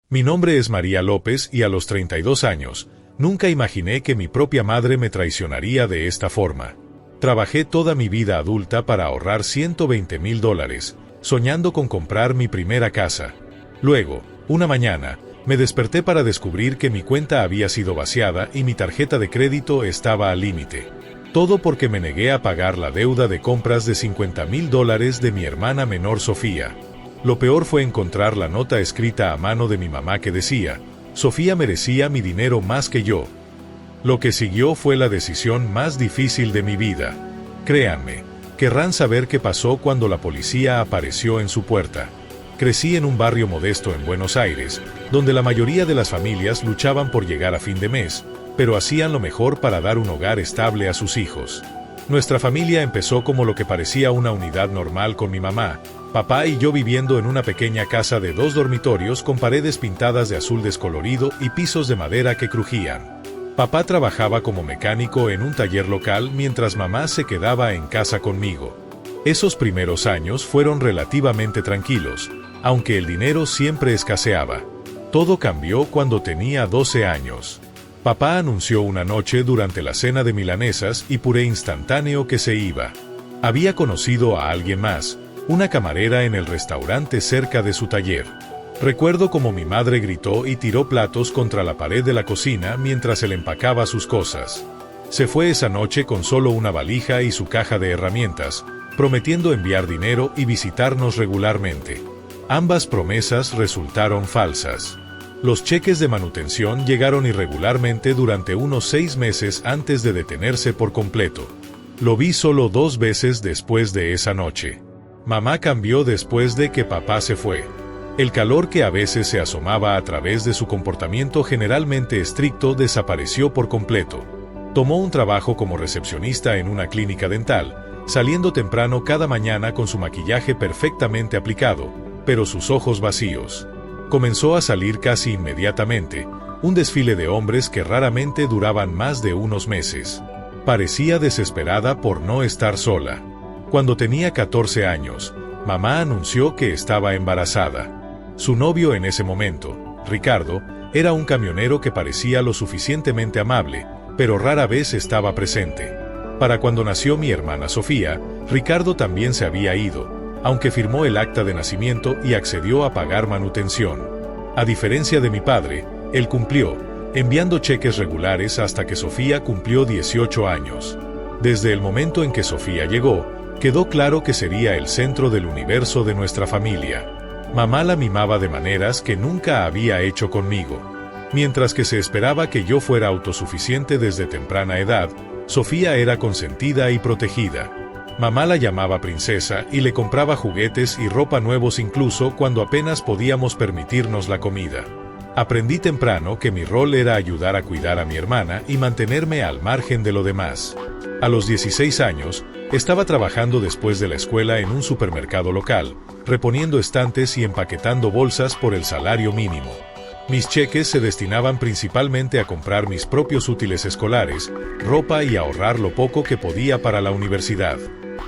Mi nombre es María López y a los 32 años, nunca imaginé que mi propia madre me traicionaría de esta forma. Trabajé toda mi vida adulta para ahorrar $120,000, soñando con comprar mi primera casa. Luego, una mañana, me desperté para descubrir que mi cuenta había sido vaciada y mi tarjeta de crédito estaba al límite. Todo porque me negué a pagar la deuda de compras de $50,000 de mi hermana menor Sofía. Lo peor fue encontrar la nota escrita a mano de mi mamá que decía: Sofía merecía mi dinero más que yo. Lo que siguió fue la decisión más difícil de mi vida. Créanme, querrán saber qué pasó cuando la policía apareció en su puerta. Crecí en un barrio modesto en Buenos Aires, donde la mayoría de las familias luchaban por llegar a fin de mes, pero hacían lo mejor para dar un hogar estable a sus hijos. Nuestra familia empezó como lo que parecía una unidad normal con mi mamá, papá y yo viviendo en una pequeña casa de 2 dormitorios con paredes pintadas de azul descolorido y pisos de madera que crujían. Papá trabajaba como mecánico en un taller local mientras mamá se quedaba en casa conmigo. Esos primeros años fueron relativamente tranquilos, aunque el dinero siempre escaseaba. Todo cambió cuando tenía 12 años. Papá anunció una noche durante la cena de milanesas y puré instantáneo que se iba. Había conocido a alguien más, una camarera en el restaurante cerca de su taller. Recuerdo cómo mi madre gritó y tiró platos contra la pared de la cocina mientras él empacaba sus cosas. Se fue esa noche con solo una valija y su caja de herramientas, prometiendo enviar dinero y visitarnos regularmente. Ambas promesas resultaron falsas. Los cheques de manutención llegaron irregularmente durante unos 6 meses antes de detenerse por completo. Lo vi solo 2 veces después de esa noche. Mamá cambió después de que papá se fue. El calor que a veces se asomaba a través de su comportamiento generalmente estricto desapareció por completo. Tomó un trabajo como recepcionista en una clínica dental, saliendo temprano cada mañana con su maquillaje perfectamente aplicado, pero sus ojos vacíos. Comenzó a salir casi inmediatamente, un desfile de hombres que raramente duraban más de unos meses. Parecía desesperada por no estar sola. Cuando tenía 14 años, mamá anunció que estaba embarazada. Su novio en ese momento, Ricardo, era un camionero que parecía lo suficientemente amable, pero rara vez estaba presente. Para cuando nació mi hermana Sofía, Ricardo también se había ido, aunque firmó el acta de nacimiento y accedió a pagar manutención. A diferencia de mi padre, él cumplió, enviando cheques regulares hasta que Sofía cumplió 18 años. Desde el momento en que Sofía llegó, quedó claro que sería el centro del universo de nuestra familia. Mamá la mimaba de maneras que nunca había hecho conmigo. Mientras que se esperaba que yo fuera autosuficiente desde temprana edad, Sofía era consentida y protegida. Mamá la llamaba princesa y le compraba juguetes y ropa nuevos incluso cuando apenas podíamos permitirnos la comida. Aprendí temprano que mi rol era ayudar a cuidar a mi hermana y mantenerme al margen de lo demás. A los 16 años, estaba trabajando después de la escuela en un supermercado local, reponiendo estantes y empaquetando bolsas por el salario mínimo. Mis cheques se destinaban principalmente a comprar mis propios útiles escolares, ropa y ahorrar lo poco que podía para la universidad.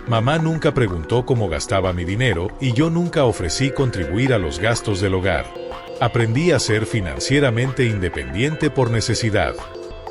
Mamá nunca preguntó cómo gastaba mi dinero y yo nunca ofrecí contribuir a los gastos del hogar. Aprendí a ser financieramente independiente por necesidad.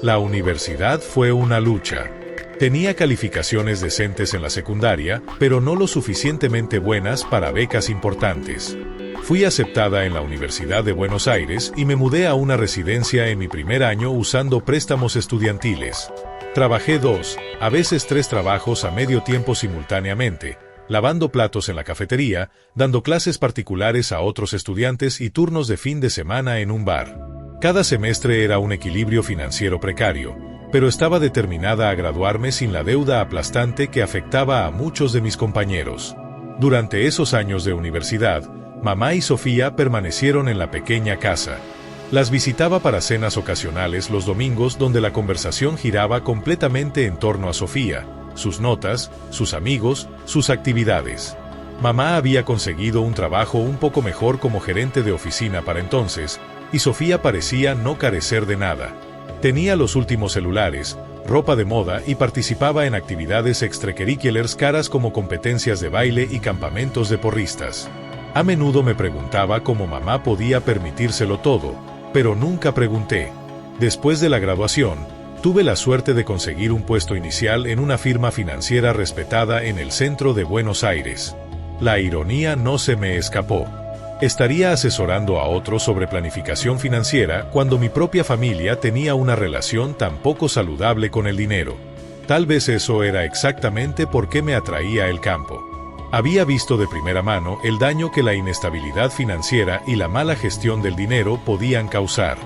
La universidad fue una lucha. Tenía calificaciones decentes en la secundaria, pero no lo suficientemente buenas para becas importantes. Fui aceptada en la Universidad de Buenos Aires y me mudé a una residencia en mi primer año usando préstamos estudiantiles. Trabajé 2, a veces 3 trabajos a medio tiempo simultáneamente, lavando platos en la cafetería, dando clases particulares a otros estudiantes y turnos de fin de semana en un bar. Cada semestre era un equilibrio financiero precario, pero estaba determinada a graduarme sin la deuda aplastante que afectaba a muchos de mis compañeros. Durante esos años de universidad, mamá y Sofía permanecieron en la pequeña casa. Las visitaba para cenas ocasionales los domingos donde la conversación giraba completamente en torno a Sofía, sus notas, sus amigos, sus actividades. Mamá había conseguido un trabajo un poco mejor como gerente de oficina para entonces, y Sofía parecía no carecer de nada. Tenía los últimos celulares, ropa de moda y participaba en actividades extracurriculares caras como competencias de baile y campamentos de porristas. A menudo me preguntaba cómo mamá podía permitírselo todo, pero nunca pregunté. Después de la graduación, tuve la suerte de conseguir un puesto inicial en una firma financiera respetada en el centro de Buenos Aires. La ironía no se me escapó. Estaría asesorando a otros sobre planificación financiera cuando mi propia familia tenía una relación tan poco saludable con el dinero. Tal vez eso era exactamente por qué me atraía el campo. Había visto de primera mano el daño que la inestabilidad financiera y la mala gestión del dinero podían causar.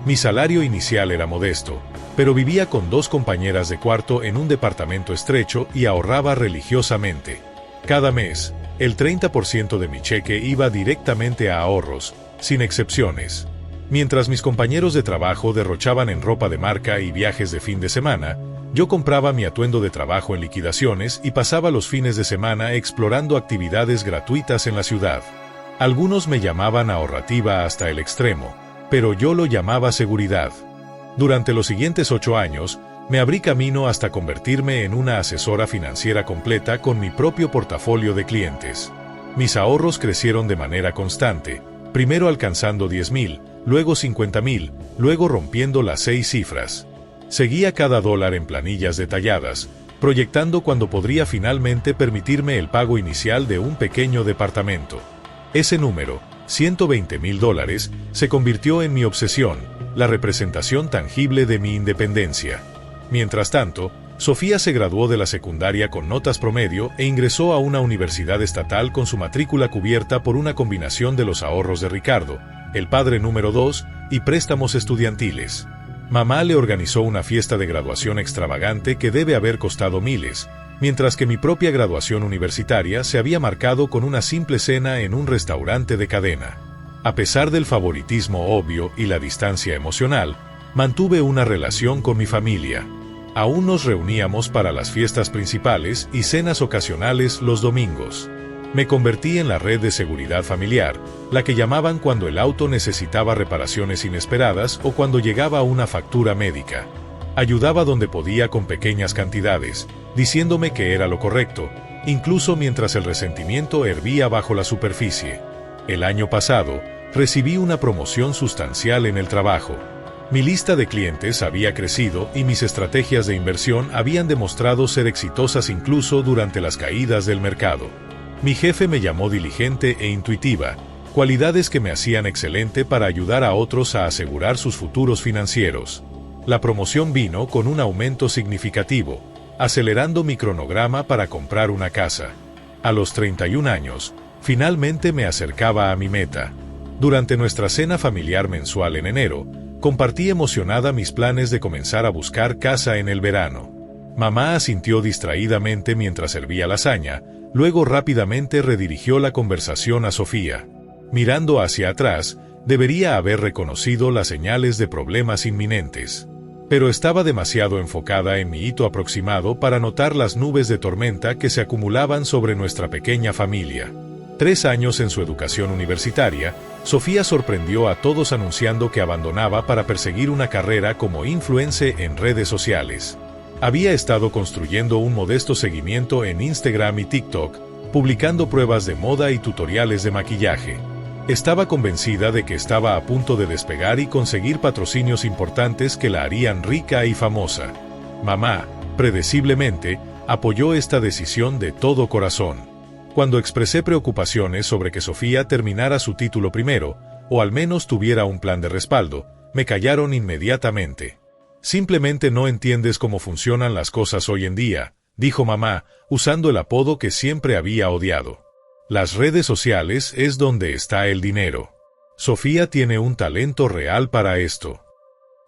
Mi salario inicial era modesto, pero vivía con 2 compañeras de cuarto en un departamento estrecho y ahorraba religiosamente. Cada mes, el 30% de mi cheque iba directamente a ahorros, sin excepciones. Mientras mis compañeros de trabajo derrochaban en ropa de marca y viajes de fin de semana, yo compraba mi atuendo de trabajo en liquidaciones y pasaba los fines de semana explorando actividades gratuitas en la ciudad. Algunos me llamaban ahorrativa hasta el extremo, pero yo lo llamaba seguridad. Durante los siguientes 8 años, me abrí camino hasta convertirme en una asesora financiera completa con mi propio portafolio de clientes. Mis ahorros crecieron de manera constante, primero alcanzando 10,000, luego 50,000, luego rompiendo las 6 cifras. Seguía cada dólar en planillas detalladas, proyectando cuando podría finalmente permitirme el pago inicial de un pequeño departamento. Ese número, $120,000, se convirtió en mi obsesión, la representación tangible de mi independencia. Mientras tanto, Sofía se graduó de la secundaria con notas promedio e ingresó a una universidad estatal con su matrícula cubierta por una combinación de los ahorros de Ricardo, el padre número 2, y préstamos estudiantiles. Mamá le organizó una fiesta de graduación extravagante que debe haber costado miles, mientras que mi propia graduación universitaria se había marcado con una simple cena en un restaurante de cadena. A pesar del favoritismo obvio y la distancia emocional, mantuve una relación con mi familia. Aún nos reuníamos para las fiestas principales y cenas ocasionales los domingos. Me convertí en la red de seguridad familiar, la que llamaban cuando el auto necesitaba reparaciones inesperadas o cuando llegaba una factura médica. Ayudaba donde podía con pequeñas cantidades, diciéndome que era lo correcto, incluso mientras el resentimiento hervía bajo la superficie. El año pasado, recibí una promoción sustancial en el trabajo. Mi lista de clientes había crecido y mis estrategias de inversión habían demostrado ser exitosas incluso durante las caídas del mercado. Mi jefe me llamó diligente e intuitiva, cualidades que me hacían excelente para ayudar a otros a asegurar sus futuros financieros. La promoción vino con un aumento significativo, acelerando mi cronograma para comprar una casa. A los 31 años, finalmente me acercaba a mi meta. Durante nuestra cena familiar mensual en enero, compartí emocionada mis planes de comenzar a buscar casa en el verano. Mamá asintió distraídamente mientras servía lasaña, luego rápidamente redirigió la conversación a Sofía. Mirando hacia atrás, debería haber reconocido las señales de problemas inminentes. Pero estaba demasiado enfocada en mi hito aproximado para notar las nubes de tormenta que se acumulaban sobre nuestra pequeña familia. 3 años en su educación universitaria, Sofía sorprendió a todos anunciando que abandonaba para perseguir una carrera como influencer en redes sociales. Había estado construyendo un modesto seguimiento en Instagram y TikTok, publicando pruebas de moda y tutoriales de maquillaje. Estaba convencida de que estaba a punto de despegar y conseguir patrocinios importantes que la harían rica y famosa. Mamá, predeciblemente, apoyó esta decisión de todo corazón. Cuando expresé preocupaciones sobre que Sofía terminara su título primero, o al menos tuviera un plan de respaldo, me callaron inmediatamente. Simplemente no entiendes cómo funcionan las cosas hoy en día, dijo mamá, usando el apodo que siempre había odiado. Las redes sociales es donde está el dinero. Sofía tiene un talento real para esto.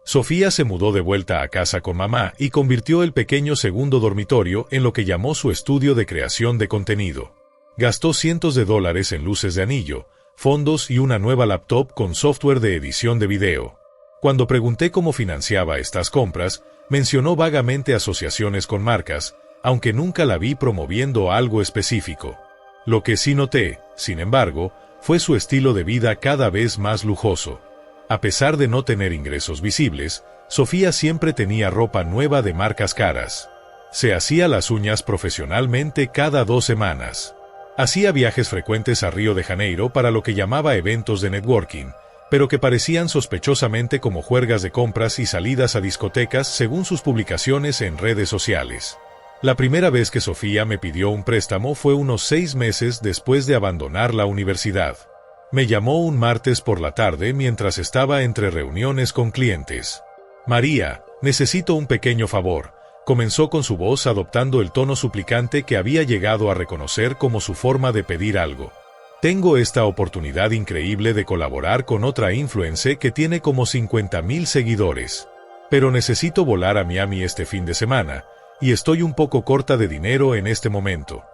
Sofía se mudó de vuelta a casa con mamá y convirtió el pequeño segundo dormitorio en lo que llamó su estudio de creación de contenido. Gastó cientos de dólares en luces de anillo, fondos y una nueva laptop con software de edición de video. Cuando pregunté cómo financiaba estas compras, mencionó vagamente asociaciones con marcas, aunque nunca la vi promoviendo algo específico. Lo que sí noté, sin embargo, fue su estilo de vida cada vez más lujoso. A pesar de no tener ingresos visibles, Sofía siempre tenía ropa nueva de marcas caras. Se hacía las uñas profesionalmente cada 2 semanas. Hacía viajes frecuentes a Río de Janeiro para lo que llamaba eventos de networking, pero que parecían sospechosamente como juergas de compras y salidas a discotecas según sus publicaciones en redes sociales. La primera vez que Sofía me pidió un préstamo fue unos 6 meses después de abandonar la universidad. Me llamó un martes por la tarde mientras estaba entre reuniones con clientes. «María, necesito un pequeño favor», comenzó con su voz adoptando el tono suplicante que había llegado a reconocer como su forma de pedir algo. «Tengo esta oportunidad increíble de colaborar con otra influencer que tiene como 50,000 seguidores. Pero necesito volar a Miami este fin de semana, y estoy un poco corta de dinero en este momento».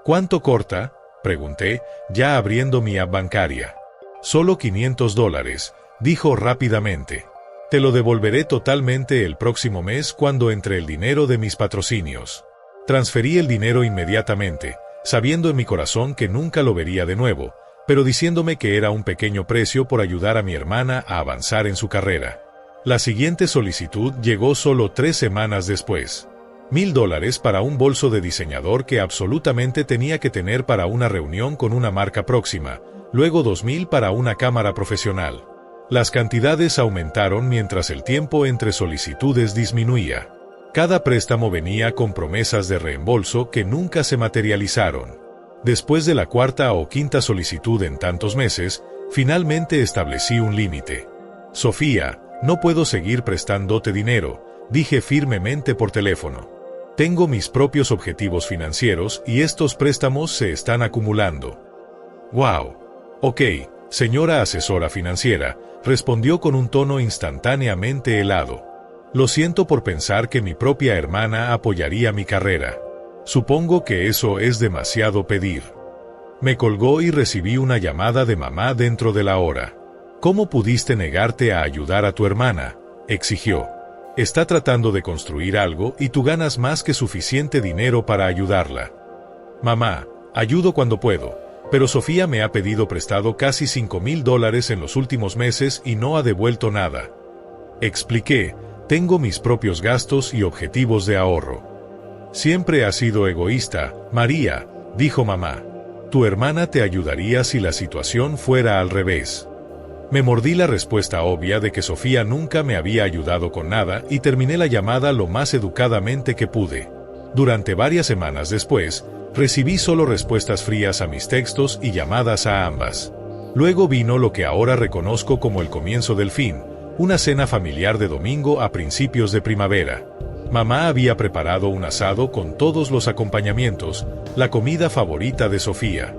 «¿Cuánto corta?», pregunté, ya abriendo mi app bancaria. «Solo $500», dijo rápidamente. «Te lo devolveré totalmente el próximo mes cuando entre el dinero de mis patrocinios». Transferí el dinero inmediatamente, sabiendo en mi corazón que nunca lo vería de nuevo, pero diciéndome que era un pequeño precio por ayudar a mi hermana a avanzar en su carrera. La siguiente solicitud llegó solo 3 semanas después. $1,000 para un bolso de diseñador que absolutamente tenía que tener para una reunión con una marca próxima, luego $2,000 para una cámara profesional. Las cantidades aumentaron mientras el tiempo entre solicitudes disminuía. Cada préstamo venía con promesas de reembolso que nunca se materializaron. Después de la 4ª o 5ª solicitud en tantos meses, finalmente establecí un límite. «Sofía, no puedo seguir prestándote dinero», dije firmemente por teléfono. «Tengo mis propios objetivos financieros y estos préstamos se están acumulando». «Wow. Ok, señora asesora financiera», respondió con un tono instantáneamente helado. «Lo siento por pensar que mi propia hermana apoyaría mi carrera. Supongo que eso es demasiado pedir». Me colgó y recibí una llamada de mamá dentro de la hora. «¿Cómo pudiste negarte a ayudar a tu hermana?», exigió. «Está tratando de construir algo y tú ganas más que suficiente dinero para ayudarla». «Mamá, ayudo cuando puedo, pero Sofía me ha pedido prestado casi $5,000 en los últimos meses y no ha devuelto nada». Expliqué, «Tengo mis propios gastos y objetivos de ahorro». «Siempre has sido egoísta, María», dijo mamá. «Tu hermana te ayudaría si la situación fuera al revés». Me mordí la respuesta obvia de que Sofía nunca me había ayudado con nada y terminé la llamada lo más educadamente que pude. Durante varias semanas después, recibí solo respuestas frías a mis textos y llamadas a ambas. Luego vino lo que ahora reconozco como el comienzo del fin, una cena familiar de domingo a principios de primavera. Mamá había preparado un asado con todos los acompañamientos, la comida favorita de Sofía.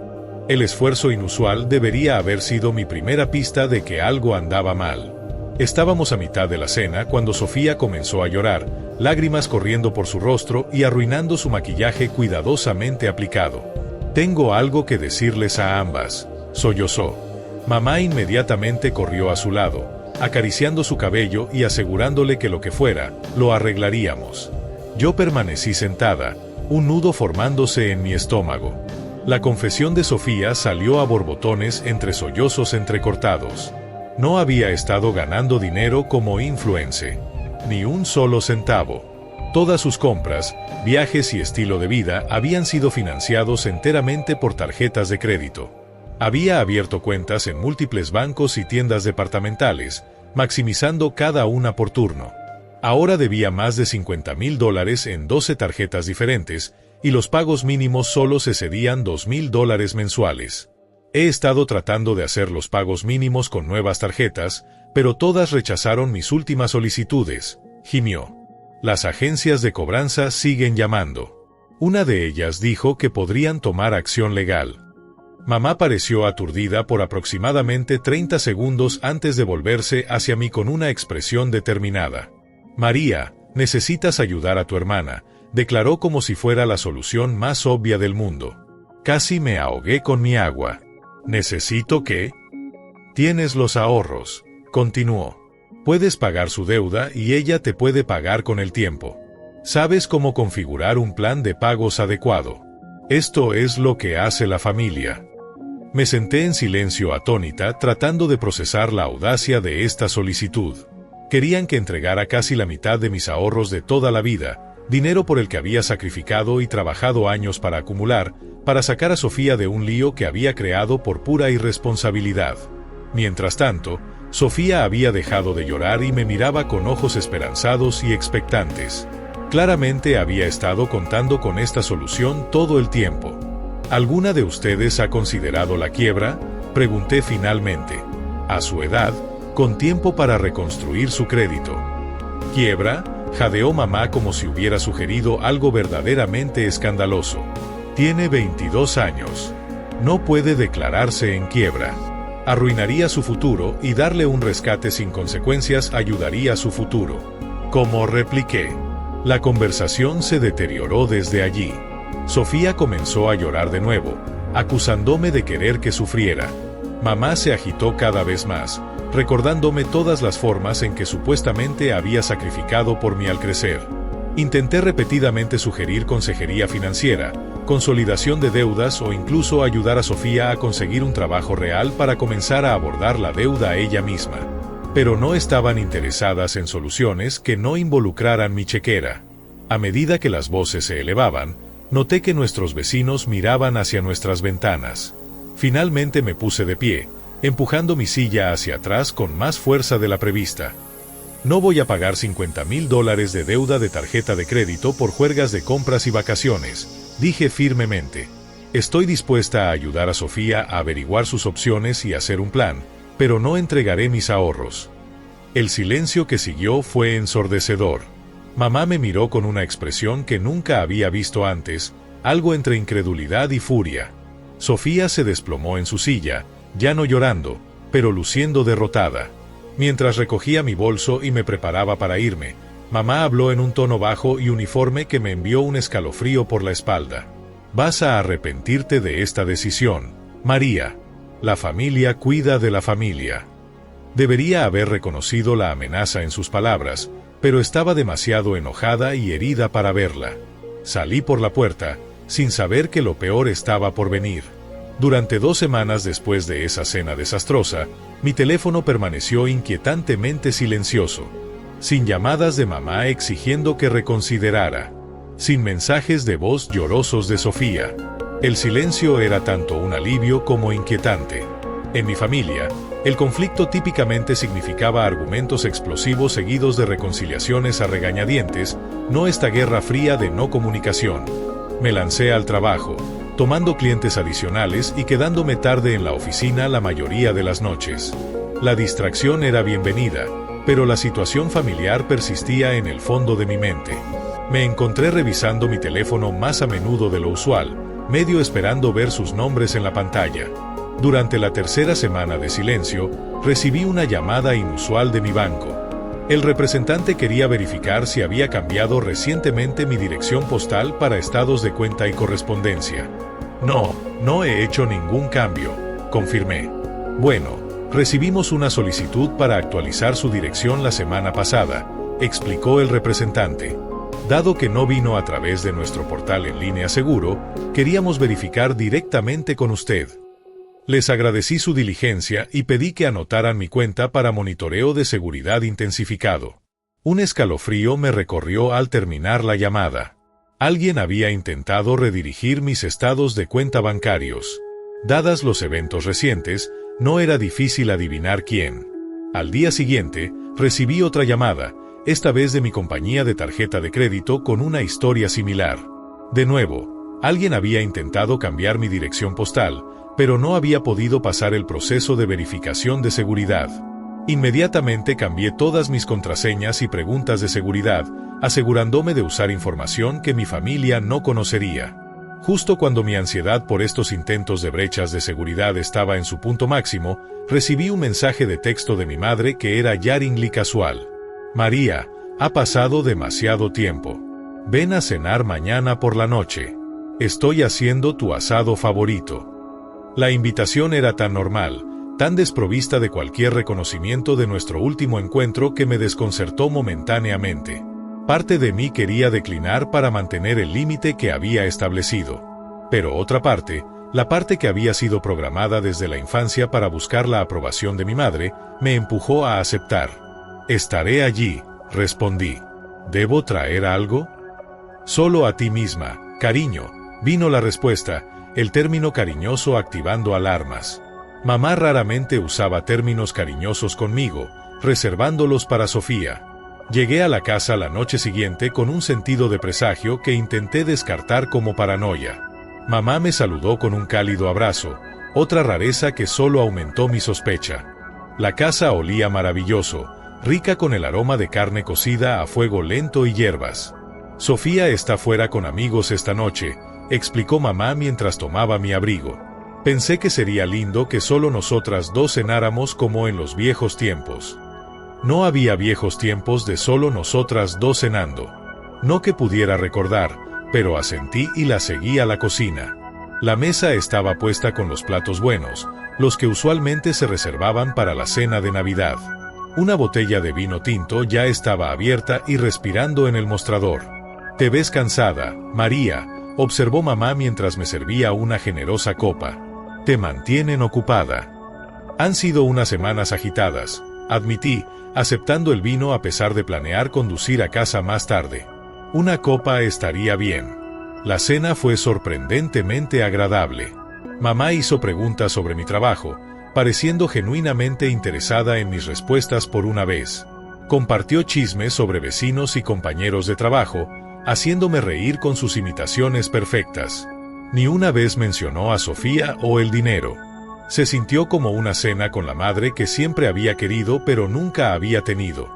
El esfuerzo inusual debería haber sido mi primera pista de que algo andaba mal. Estábamos a mitad de la cena cuando Sofía comenzó a llorar, lágrimas corriendo por su rostro y arruinando su maquillaje cuidadosamente aplicado. «Tengo algo que decirles a ambas», sollozó. Mamá inmediatamente corrió a su lado, acariciando su cabello y asegurándole que lo que fuera, lo arreglaríamos. Yo permanecí sentada, un nudo formándose en mi estómago. La confesión de Sofía salió a borbotones entre sollozos entrecortados. No había estado ganando dinero como influencer. Ni un solo centavo. Todas sus compras, viajes y estilo de vida habían sido financiados enteramente por tarjetas de crédito. Había abierto cuentas en múltiples bancos y tiendas departamentales, maximizando cada una por turno. Ahora debía más de $50,000 en 12 tarjetas diferentes, y los pagos mínimos solo se cedían $2,000 mensuales. He estado tratando de hacer los pagos mínimos con nuevas tarjetas, pero todas rechazaron mis últimas solicitudes, gimió. Las agencias de cobranza siguen llamando. Una de ellas dijo que podrían tomar acción legal. Mamá pareció aturdida por aproximadamente 30 segundos antes de volverse hacia mí con una expresión determinada. «María, necesitas ayudar a tu hermana», declaró como si fuera la solución más obvia del mundo. Casi me ahogué con mi agua. «¿Necesito qué?». «Tienes los ahorros», continuó. «Puedes pagar su deuda y ella te puede pagar con el tiempo. Sabes cómo configurar un plan de pagos adecuado. Esto es lo que hace la familia». Me senté en silencio atónita tratando de procesar la audacia de esta solicitud. Querían que entregara casi la mitad de mis ahorros de toda la vida, dinero por el que había sacrificado y trabajado años para acumular, para sacar a Sofía de un lío que había creado por pura irresponsabilidad. Mientras tanto, Sofía había dejado de llorar y me miraba con ojos esperanzados y expectantes. Claramente había estado contando con esta solución todo el tiempo. ¿Alguna de ustedes ha considerado la quiebra?, pregunté finalmente. A su edad, con tiempo para reconstruir su crédito. ¿Quiebra?, jadeó mamá como si hubiera sugerido algo verdaderamente escandaloso. Tiene 22 años. No puede declararse en quiebra. Arruinaría su futuro y darle un rescate sin consecuencias ayudaría a su futuro. Como repliqué. La conversación se deterioró desde allí. Sofía comenzó a llorar de nuevo, acusándome de querer que sufriera. Mamá se agitó cada vez más, recordándome todas las formas en que supuestamente había sacrificado por mí al crecer. Intenté repetidamente sugerir consejería financiera, consolidación de deudas o incluso ayudar a Sofía a conseguir un trabajo real para comenzar a abordar la deuda ella misma. Pero no estaban interesadas en soluciones que no involucraran mi chequera. A medida que las voces se elevaban, noté que nuestros vecinos miraban hacia nuestras ventanas. Finalmente me puse de pie, empujando mi silla hacia atrás con más fuerza de la prevista. No voy a pagar $50,000 de deuda de tarjeta de crédito por juergas de compras y vacaciones, dije firmemente. Estoy dispuesta a ayudar a Sofía a averiguar sus opciones y hacer un plan, pero no entregaré mis ahorros. El silencio que siguió fue ensordecedor. Mamá me miró con una expresión que nunca había visto antes, algo entre incredulidad y furia. Sofía se desplomó en su silla, ya no llorando, pero luciendo derrotada. Mientras recogía mi bolso y me preparaba para irme, mamá habló en un tono bajo y uniforme que me envió un escalofrío por la espalda. Vas a arrepentirte de esta decisión, María. La familia cuida de la familia. Debería haber reconocido la amenaza en sus palabras, pero estaba demasiado enojada y herida para verla. Salí por la puerta, sin saber que lo peor estaba por venir. Durante 2 semanas después de esa cena desastrosa, mi teléfono permaneció inquietantemente silencioso. Sin llamadas de mamá exigiendo que reconsiderara. Sin mensajes de voz llorosos de Sofía. El silencio era tanto un alivio como inquietante. En mi familia, el conflicto típicamente significaba argumentos explosivos seguidos de reconciliaciones a regañadientes, no esta guerra fría de no comunicación. Me lancé al trabajo, tomando clientes adicionales y quedándome tarde en la oficina la mayoría de las noches. La distracción era bienvenida, pero la situación familiar persistía en el fondo de mi mente. Me encontré revisando mi teléfono más a menudo de lo usual, medio esperando ver sus nombres en la pantalla. Durante la tercera semana de silencio, recibí una llamada inusual de mi banco. El representante quería verificar si había cambiado recientemente mi dirección postal para estados de cuenta y correspondencia. No he hecho ningún cambio, confirmé. Bueno, recibimos una solicitud para actualizar su dirección la semana pasada, explicó el representante. Dado que no vino a través de nuestro portal en línea seguro, queríamos verificar directamente con usted. Les agradecí su diligencia y pedí que anotaran mi cuenta para monitoreo de seguridad intensificado. Un escalofrío me recorrió al terminar la llamada. Alguien había intentado redirigir mis estados de cuenta bancarios. Dadas los eventos recientes, no era difícil adivinar quién. Al día siguiente, recibí otra llamada, esta vez de mi compañía de tarjeta de crédito con una historia similar. De nuevo, alguien había intentado cambiar mi dirección postal, pero no había podido pasar el proceso de verificación de seguridad. Inmediatamente cambié todas mis contraseñas y preguntas de seguridad, asegurándome de usar información que mi familia no conocería. Justo cuando mi ansiedad por estos intentos de brechas de seguridad estaba en su punto máximo, recibí un mensaje de texto de mi madre que era jarringly casual. María, ha pasado demasiado tiempo. Ven a cenar mañana por la noche. Estoy haciendo tu asado favorito. La invitación era tan normal, tan desprovista de cualquier reconocimiento de nuestro último encuentro que me desconcertó momentáneamente. Parte de mí quería declinar para mantener el límite que había establecido. Pero otra parte, la parte que había sido programada desde la infancia para buscar la aprobación de mi madre, me empujó a aceptar. Estaré allí, respondí. ¿Debo traer algo? Solo a ti misma, cariño, vino la respuesta, el término cariñoso activando alarmas. Mamá raramente usaba términos cariñosos conmigo, reservándolos para Sofía. Llegué a la casa la noche siguiente con un sentido de presagio que intenté descartar como paranoia. Mamá me saludó con un cálido abrazo, otra rareza que solo aumentó mi sospecha. La casa olía maravilloso, rica con el aroma de carne cocida a fuego lento y hierbas. Sofía está fuera con amigos esta noche, explicó mamá mientras tomaba mi abrigo. Pensé que sería lindo que solo nosotras dos cenáramos como en los viejos tiempos. No había viejos tiempos de solo nosotras dos cenando. No que pudiera recordar, pero asentí y la seguí a la cocina. La mesa estaba puesta con los platos buenos, los que usualmente se reservaban para la cena de Navidad. Una botella de vino tinto ya estaba abierta y respirando en el mostrador. «Te ves cansada, María», observó mamá mientras me servía una generosa copa. «Te mantienen ocupada». «Han sido unas semanas agitadas», admití, aceptando el vino a pesar de planear conducir a casa más tarde. Una copa estaría bien. La cena fue sorprendentemente agradable. Mamá hizo preguntas sobre mi trabajo, pareciendo genuinamente interesada en mis respuestas por una vez. Compartió chismes sobre vecinos y compañeros de trabajo, haciéndome reír con sus imitaciones perfectas. Ni una vez mencionó a Sofía o el dinero. Se sintió como una cena con la madre que siempre había querido pero nunca había tenido.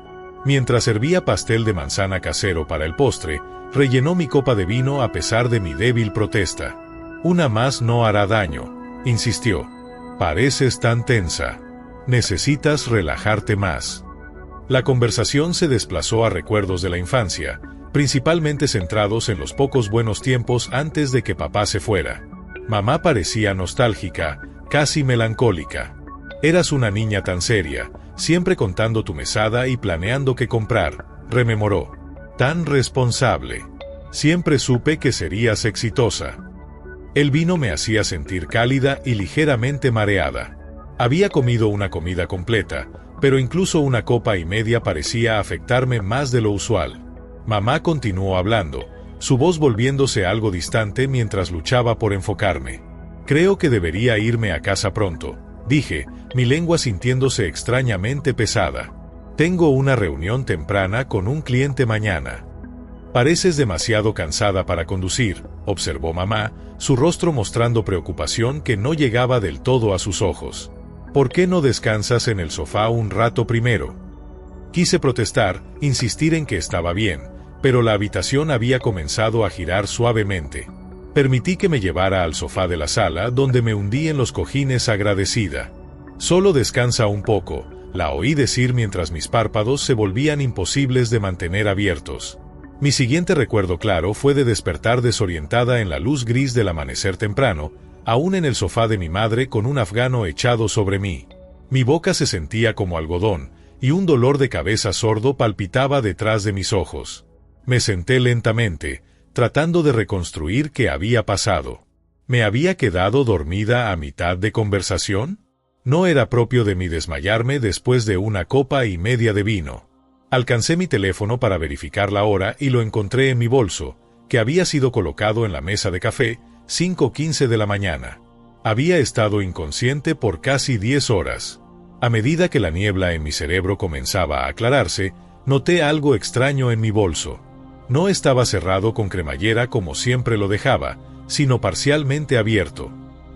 Mientras servía pastel de manzana casero para el postre, rellenó mi copa de vino a pesar de mi débil protesta. «Una más no hará daño», insistió. «Pareces tan tensa. Necesitas relajarte más». La conversación se desplazó a recuerdos de la infancia, principalmente centrados en los pocos buenos tiempos antes de que papá se fuera. Mamá parecía nostálgica, casi melancólica. «Eras una niña tan seria, siempre contando tu mesada y planeando qué comprar», rememoró. «Tan responsable. Siempre supe que serías exitosa». El vino me hacía sentir cálida y ligeramente mareada. Había comido una comida completa, pero incluso una copa y media parecía afectarme más de lo usual. Mamá continuó hablando, su voz volviéndose algo distante mientras luchaba por enfocarme. «Creo que debería irme a casa pronto», dije, mi lengua sintiéndose extrañamente pesada. «Tengo una reunión temprana con un cliente mañana». «Pareces demasiado cansada para conducir», observó mamá, su rostro mostrando preocupación que no llegaba del todo a sus ojos. «¿Por qué no descansas en el sofá un rato primero?» Quise protestar, insistir en que estaba bien, pero la habitación había comenzado a girar suavemente. Permití que me llevara al sofá de la sala, donde me hundí en los cojines agradecida. «Solo descansa un poco», la oí decir mientras mis párpados se volvían imposibles de mantener abiertos. Mi siguiente recuerdo claro fue de despertar desorientada en la luz gris del amanecer temprano, aún en el sofá de mi madre con un afgano echado sobre mí. Mi boca se sentía como algodón, y un dolor de cabeza sordo palpitaba detrás de mis ojos. Me senté lentamente, tratando de reconstruir qué había pasado. ¿Me había quedado dormida a mitad de conversación? No era propio de mí desmayarme después de una copa y media de vino. Alcancé mi teléfono para verificar la hora y lo encontré en mi bolso, que había sido colocado en la mesa de café, 5:15 de la mañana. Había estado inconsciente por casi 10 horas. A medida que la niebla en mi cerebro comenzaba a aclararse, noté algo extraño en mi bolso. No estaba cerrado con cremallera como siempre lo dejaba, sino parcialmente abierto.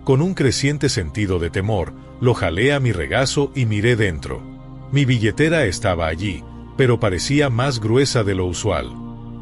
Con un creciente sentido de temor, lo jalé a mi regazo y miré dentro. Mi billetera estaba allí, pero parecía más gruesa de lo usual.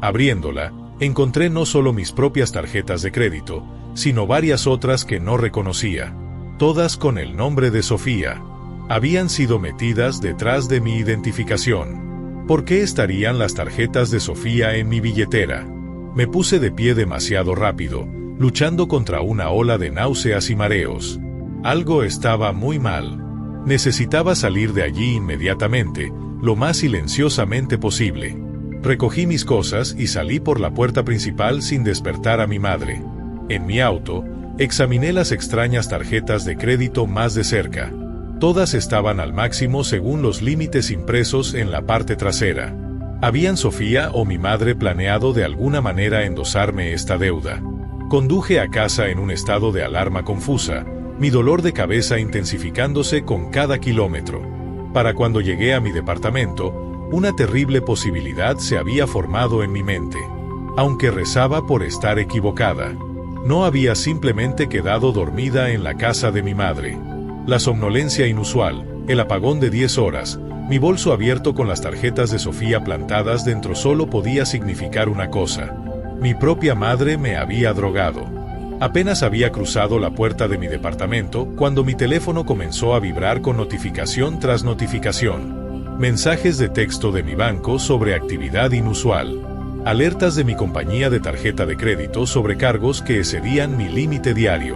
Abriéndola, encontré no solo mis propias tarjetas de crédito, sino varias otras que no reconocía. Todas con el nombre de Sofía. Habían sido metidas detrás de mi identificación. ¿Por qué estarían las tarjetas de Sofía en mi billetera? Me puse de pie demasiado rápido, luchando contra una ola de náuseas y mareos. Algo estaba muy mal. Necesitaba salir de allí inmediatamente, lo más silenciosamente posible. Recogí mis cosas y salí por la puerta principal sin despertar a mi madre. En mi auto, examiné las extrañas tarjetas de crédito más de cerca. Todas estaban al máximo según los límites impresos en la parte trasera. ¿Habían Sofía o mi madre planeado de alguna manera endosarme esta deuda? Conduje a casa en un estado de alarma confusa, mi dolor de cabeza intensificándose con cada kilómetro. Para cuando llegué a mi departamento, una terrible posibilidad se había formado en mi mente. Aunque rezaba por estar equivocada, no había simplemente quedado dormida en la casa de mi madre. La somnolencia inusual, el apagón de 10 horas, mi bolso abierto con las tarjetas de Sofía plantadas dentro solo podía significar una cosa. Mi propia madre me había drogado. Apenas había cruzado la puerta de mi departamento cuando mi teléfono comenzó a vibrar con notificación tras notificación. Mensajes de texto de mi banco sobre actividad inusual. Alertas de mi compañía de tarjeta de crédito sobre cargos que excedían mi límite diario.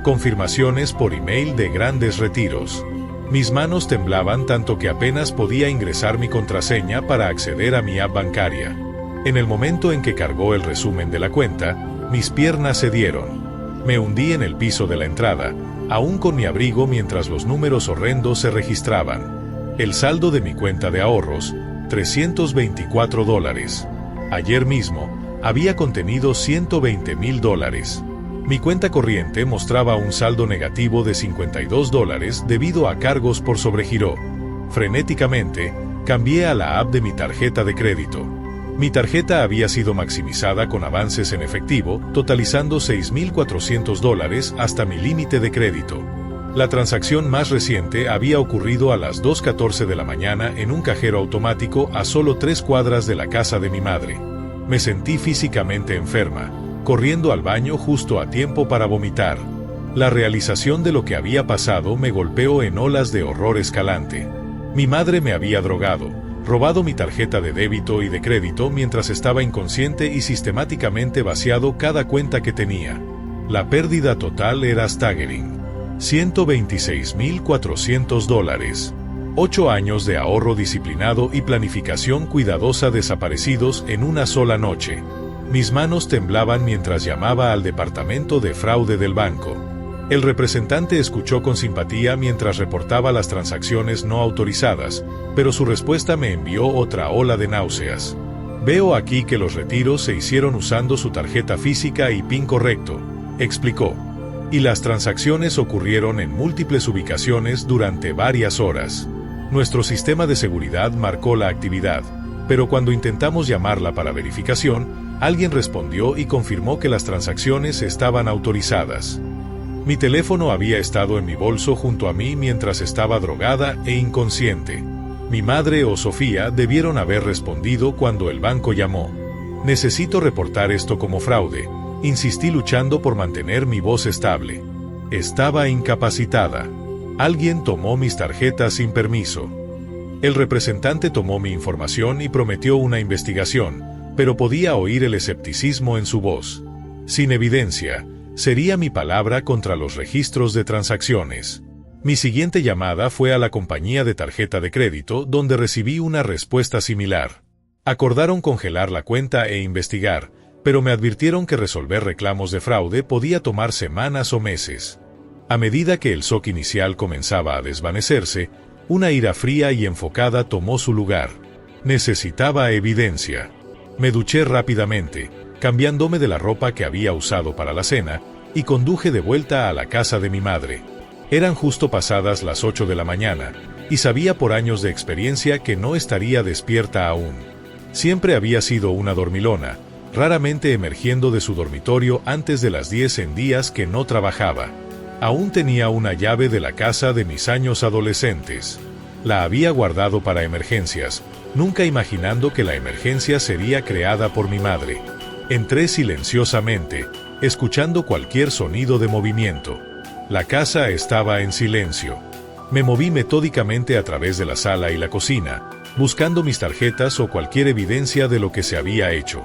Confirmaciones por email de grandes retiros. Mis manos temblaban tanto que apenas podía ingresar mi contraseña para acceder a mi app bancaria. En el momento en que cargó el resumen de la cuenta, mis piernas cedieron. Me hundí en el piso de la entrada, aún con mi abrigo mientras los números horrendos se registraban. El saldo de mi cuenta de ahorros, $324. Ayer mismo, había contenido $120,000. Mi cuenta corriente mostraba un saldo negativo de $52 debido a cargos por sobregiro. Frenéticamente, cambié a la app de mi tarjeta de crédito. Mi tarjeta había sido maximizada con avances en efectivo, totalizando $6,400 hasta mi límite de crédito. La transacción más reciente había ocurrido a las 2:14 de la mañana en un cajero automático a solo 3 cuadras de la casa de mi madre. Me sentí físicamente enferma, corriendo al baño justo a tiempo para vomitar. La realización de lo que había pasado me golpeó en olas de horror escalante. Mi madre me había drogado, robado mi tarjeta de débito y de crédito mientras estaba inconsciente y sistemáticamente vaciado cada cuenta que tenía. La pérdida total era staggering. $126,400. 8 años de ahorro disciplinado y planificación cuidadosa desaparecidos en una sola noche. Mis manos temblaban mientras llamaba al departamento de fraude del banco. El representante escuchó con simpatía mientras reportaba las transacciones no autorizadas, pero su respuesta me envió otra ola de náuseas. Veo aquí que los retiros se hicieron usando su tarjeta física y PIN correcto, explicó. Y las transacciones ocurrieron en múltiples ubicaciones durante varias horas. Nuestro sistema de seguridad marcó la actividad, pero cuando intentamos llamarla para verificación, alguien respondió y confirmó que las transacciones estaban autorizadas. Mi teléfono había estado en mi bolso junto a mí mientras estaba drogada e inconsciente. Mi madre o Sofía debieron haber respondido cuando el banco llamó. Necesito reportar esto como fraude, insistí luchando por mantener mi voz estable. Estaba incapacitada. Alguien tomó mis tarjetas sin permiso. El representante tomó mi información y prometió una investigación, pero podía oír el escepticismo en su voz. Sin evidencia, sería mi palabra contra los registros de transacciones. Mi siguiente llamada fue a la compañía de tarjeta de crédito, donde recibí una respuesta similar. Acordaron congelar la cuenta e investigar, pero me advirtieron que resolver reclamos de fraude podía tomar semanas o meses. A medida que el shock inicial comenzaba a desvanecerse, una ira fría y enfocada tomó su lugar. Necesitaba evidencia. Me duché rápidamente, cambiándome de la ropa que había usado para la cena, y conduje de vuelta a la casa de mi madre. Eran justo pasadas las 8 de la mañana, y sabía por años de experiencia que no estaría despierta aún. Siempre había sido una dormilona, raramente emergiendo de su dormitorio antes de las 10 en días que no trabajaba. Aún tenía una llave de la casa de mis años adolescentes. La había guardado para emergencias, nunca imaginando que la emergencia sería creada por mi madre. Entré silenciosamente, escuchando cualquier sonido de movimiento. La casa estaba en silencio. Me moví metódicamente a través de la sala y la cocina, buscando mis tarjetas o cualquier evidencia de lo que se había hecho.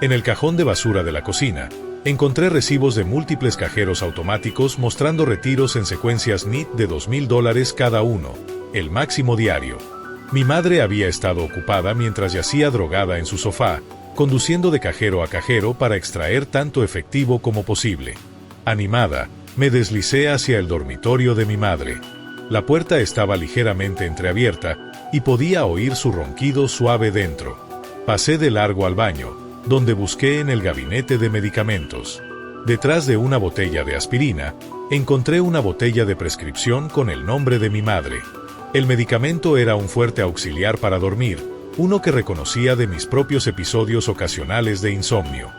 En el cajón de basura de la cocina, encontré recibos de múltiples cajeros automáticos mostrando retiros en secuencias NIT de $2,000 cada uno, el máximo diario. Mi madre había estado ocupada mientras yacía drogada en su sofá, conduciendo de cajero a cajero para extraer tanto efectivo como posible. Animada, me deslicé hacia el dormitorio de mi madre. La puerta estaba ligeramente entreabierta y podía oír su ronquido suave dentro. Pasé de largo al baño, donde busqué en el gabinete de medicamentos. Detrás de una botella de aspirina, encontré una botella de prescripción con el nombre de mi madre. El medicamento era un fuerte auxiliar para dormir, uno que reconocía de mis propios episodios ocasionales de insomnio.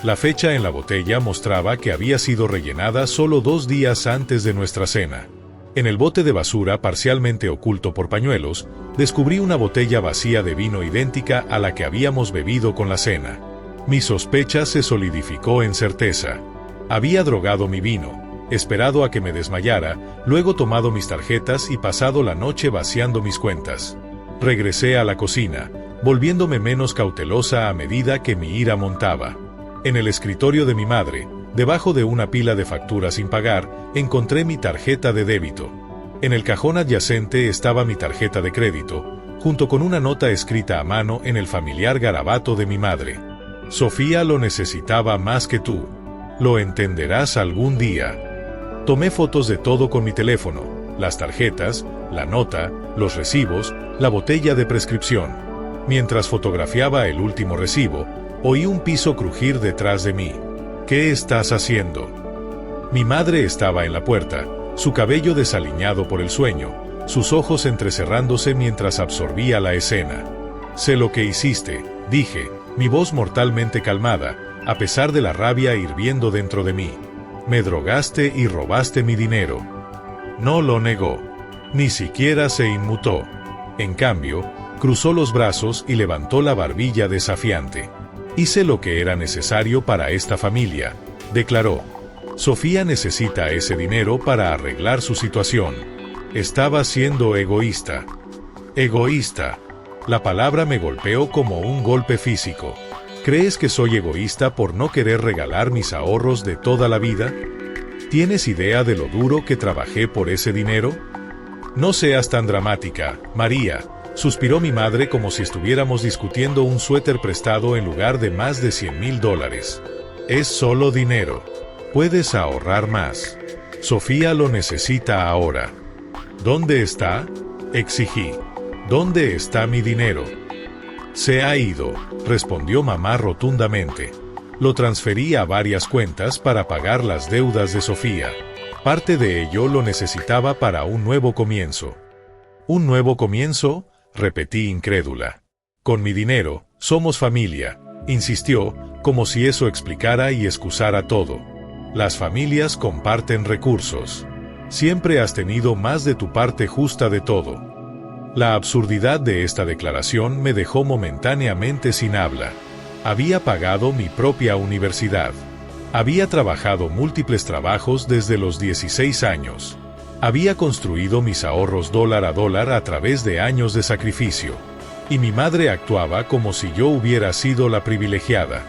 La fecha en la botella mostraba que había sido rellenada solo 2 días antes de nuestra cena. En el bote de basura, parcialmente oculto por pañuelos, descubrí una botella vacía de vino idéntica a la que habíamos bebido con la cena. Mi sospecha se solidificó en certeza. Había drogado mi vino, esperado a que me desmayara, luego tomado mis tarjetas y pasado la noche vaciando mis cuentas. Regresé a la cocina, volviéndome menos cautelosa a medida que mi ira montaba. En el escritorio de mi madre, debajo de una pila de facturas sin pagar, encontré mi tarjeta de débito. En el cajón adyacente estaba mi tarjeta de crédito, junto con una nota escrita a mano en el familiar garabato de mi madre. Sofía lo necesitaba más que tú. Lo entenderás algún día. Tomé fotos de todo con mi teléfono, las tarjetas, la nota, los recibos, la botella de prescripción. Mientras fotografiaba el último recibo, oí un piso crujir detrás de mí. ¿Qué estás haciendo? Mi madre estaba en la puerta, su cabello desaliñado por el sueño, sus ojos entrecerrándose mientras absorbía la escena. Sé lo que hiciste, dije, mi voz mortalmente calmada, a pesar de la rabia hirviendo dentro de mí. Me drogaste y robaste mi dinero. No lo negó. Ni siquiera se inmutó. En cambio, cruzó los brazos y levantó la barbilla desafiante. Hice lo que era necesario para esta familia, declaró. Sofía necesita ese dinero para arreglar su situación. Estaba siendo egoísta. Egoísta. La palabra me golpeó como un golpe físico. ¿Crees que soy egoísta por no querer regalar mis ahorros de toda la vida? ¿Tienes idea de lo duro que trabajé por ese dinero? No seas tan dramática, María, suspiró mi madre como si estuviéramos discutiendo un suéter prestado en lugar de más de $100,000. Es solo dinero. Puedes ahorrar más. Sofía lo necesita ahora. ¿Dónde está? Exigí. ¿Dónde está mi dinero? Se ha ido, respondió mamá rotundamente. Lo transferí a varias cuentas para pagar las deudas de Sofía. Parte de ello lo necesitaba para un nuevo comienzo. ¿Un nuevo comienzo?, repetí incrédula. Con mi dinero, somos familia, insistió, como si eso explicara y excusara todo. Las familias comparten recursos. Siempre has tenido más de tu parte justa de todo. La absurdidad de esta declaración me dejó momentáneamente sin habla. Había pagado mi propia universidad. Había trabajado múltiples trabajos desde los 16 años. Había construido mis ahorros dólar a dólar a través de años de sacrificio. Y mi madre actuaba como si yo hubiera sido la privilegiada.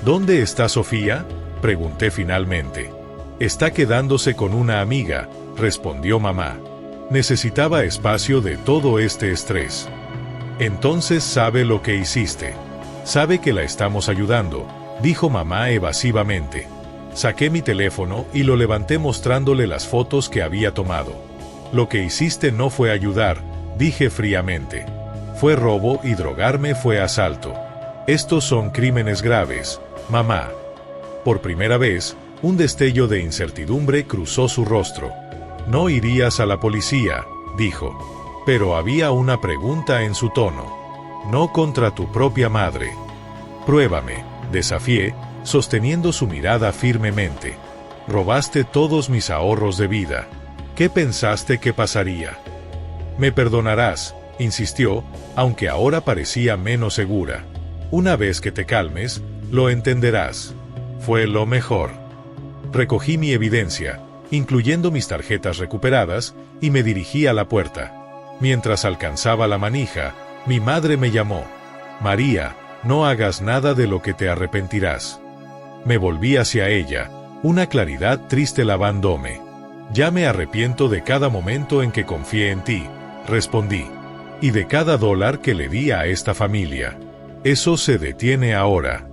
¿Dónde está Sofía?, pregunté finalmente. Está quedándose con una amiga, respondió mamá. Necesitaba espacio de todo este estrés. Entonces sabe lo que hiciste. Sabe que la estamos ayudando, dijo mamá evasivamente. Saqué mi teléfono y lo levanté mostrándole las fotos que había tomado. Lo que hiciste no fue ayudar, dije fríamente. Fue robo y drogarme fue asalto. Estos son crímenes graves, mamá. Por primera vez, un destello de incertidumbre cruzó su rostro. No irías a la policía, dijo. Pero había una pregunta en su tono. No contra tu propia madre. Pruébame, desafié, sosteniendo su mirada firmemente. Robaste todos mis ahorros de vida. ¿Qué pensaste que pasaría? Me perdonarás, insistió, aunque ahora parecía menos segura. Una vez que te calmes, lo entenderás. Fue lo mejor. Recogí mi evidencia, incluyendo mis tarjetas recuperadas, y me dirigí a la puerta. Mientras alcanzaba la manija, mi madre me llamó. María, no hagas nada de lo que te arrepentirás. Me volví hacia ella, una claridad triste lavándome. Ya me arrepiento de cada momento en que confié en ti, respondí. Y de cada dólar que le di a esta familia. Eso se detiene ahora.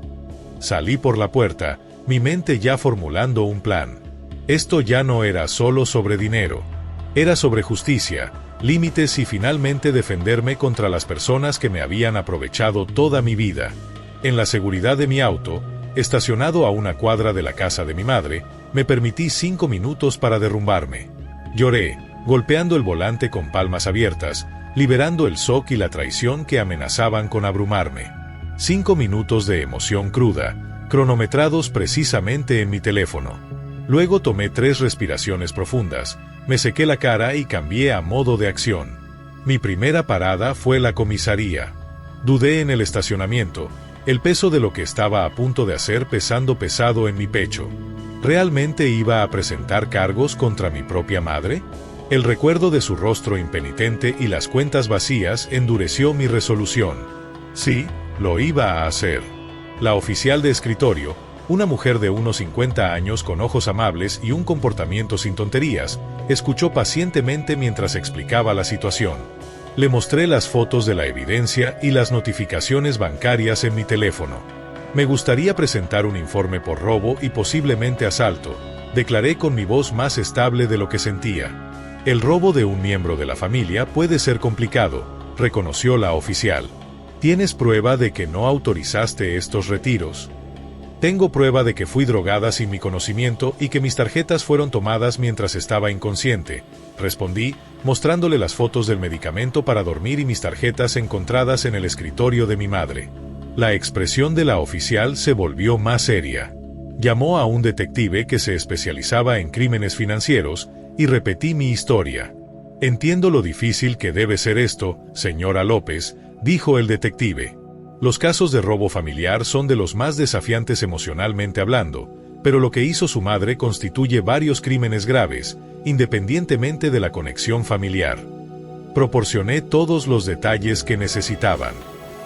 Salí por la puerta, mi mente ya formulando un plan. Esto ya no era solo sobre dinero. Era sobre justicia, límites y finalmente defenderme contra las personas que me habían aprovechado toda mi vida. En la seguridad de mi auto, estacionado a una cuadra de la casa de mi madre, me permití 5 minutos para derrumbarme. Lloré, golpeando el volante con palmas abiertas, liberando el shock y la traición que amenazaban con abrumarme. 5 minutos de emoción cruda, cronometrados precisamente en mi teléfono. Luego tomé 3 respiraciones profundas, me sequé la cara y cambié a modo de acción. Mi primera parada fue la comisaría. Dudé en el estacionamiento, el peso de lo que estaba a punto de hacer pesando pesado en mi pecho. ¿Realmente iba a presentar cargos contra mi propia madre? El recuerdo de su rostro impenitente y las cuentas vacías endureció mi resolución. Sí, lo iba a hacer. La oficial de escritorio, una mujer de unos 50 años con ojos amables y un comportamiento sin tonterías, escuchó pacientemente mientras explicaba la situación. Le mostré las fotos de la evidencia y las notificaciones bancarias en mi teléfono. Me gustaría presentar un informe por robo y posiblemente asalto, declaré con mi voz más estable de lo que sentía. El robo de un miembro de la familia puede ser complicado, reconoció la oficial. ¿Tienes prueba de que no autorizaste estos retiros? Tengo prueba de que fui drogada sin mi conocimiento y que mis tarjetas fueron tomadas mientras estaba inconsciente, respondí, mostrándole las fotos del medicamento para dormir y mis tarjetas encontradas en el escritorio de mi madre. La expresión de la oficial se volvió más seria. Llamó a un detective que se especializaba en crímenes financieros y repetí mi historia. Entiendo lo difícil que debe ser esto, señora López, dijo el detective. Los casos de robo familiar son de los más desafiantes emocionalmente hablando, pero lo que hizo su madre constituye varios crímenes graves, independientemente de la conexión familiar. Proporcioné todos los detalles que necesitaban.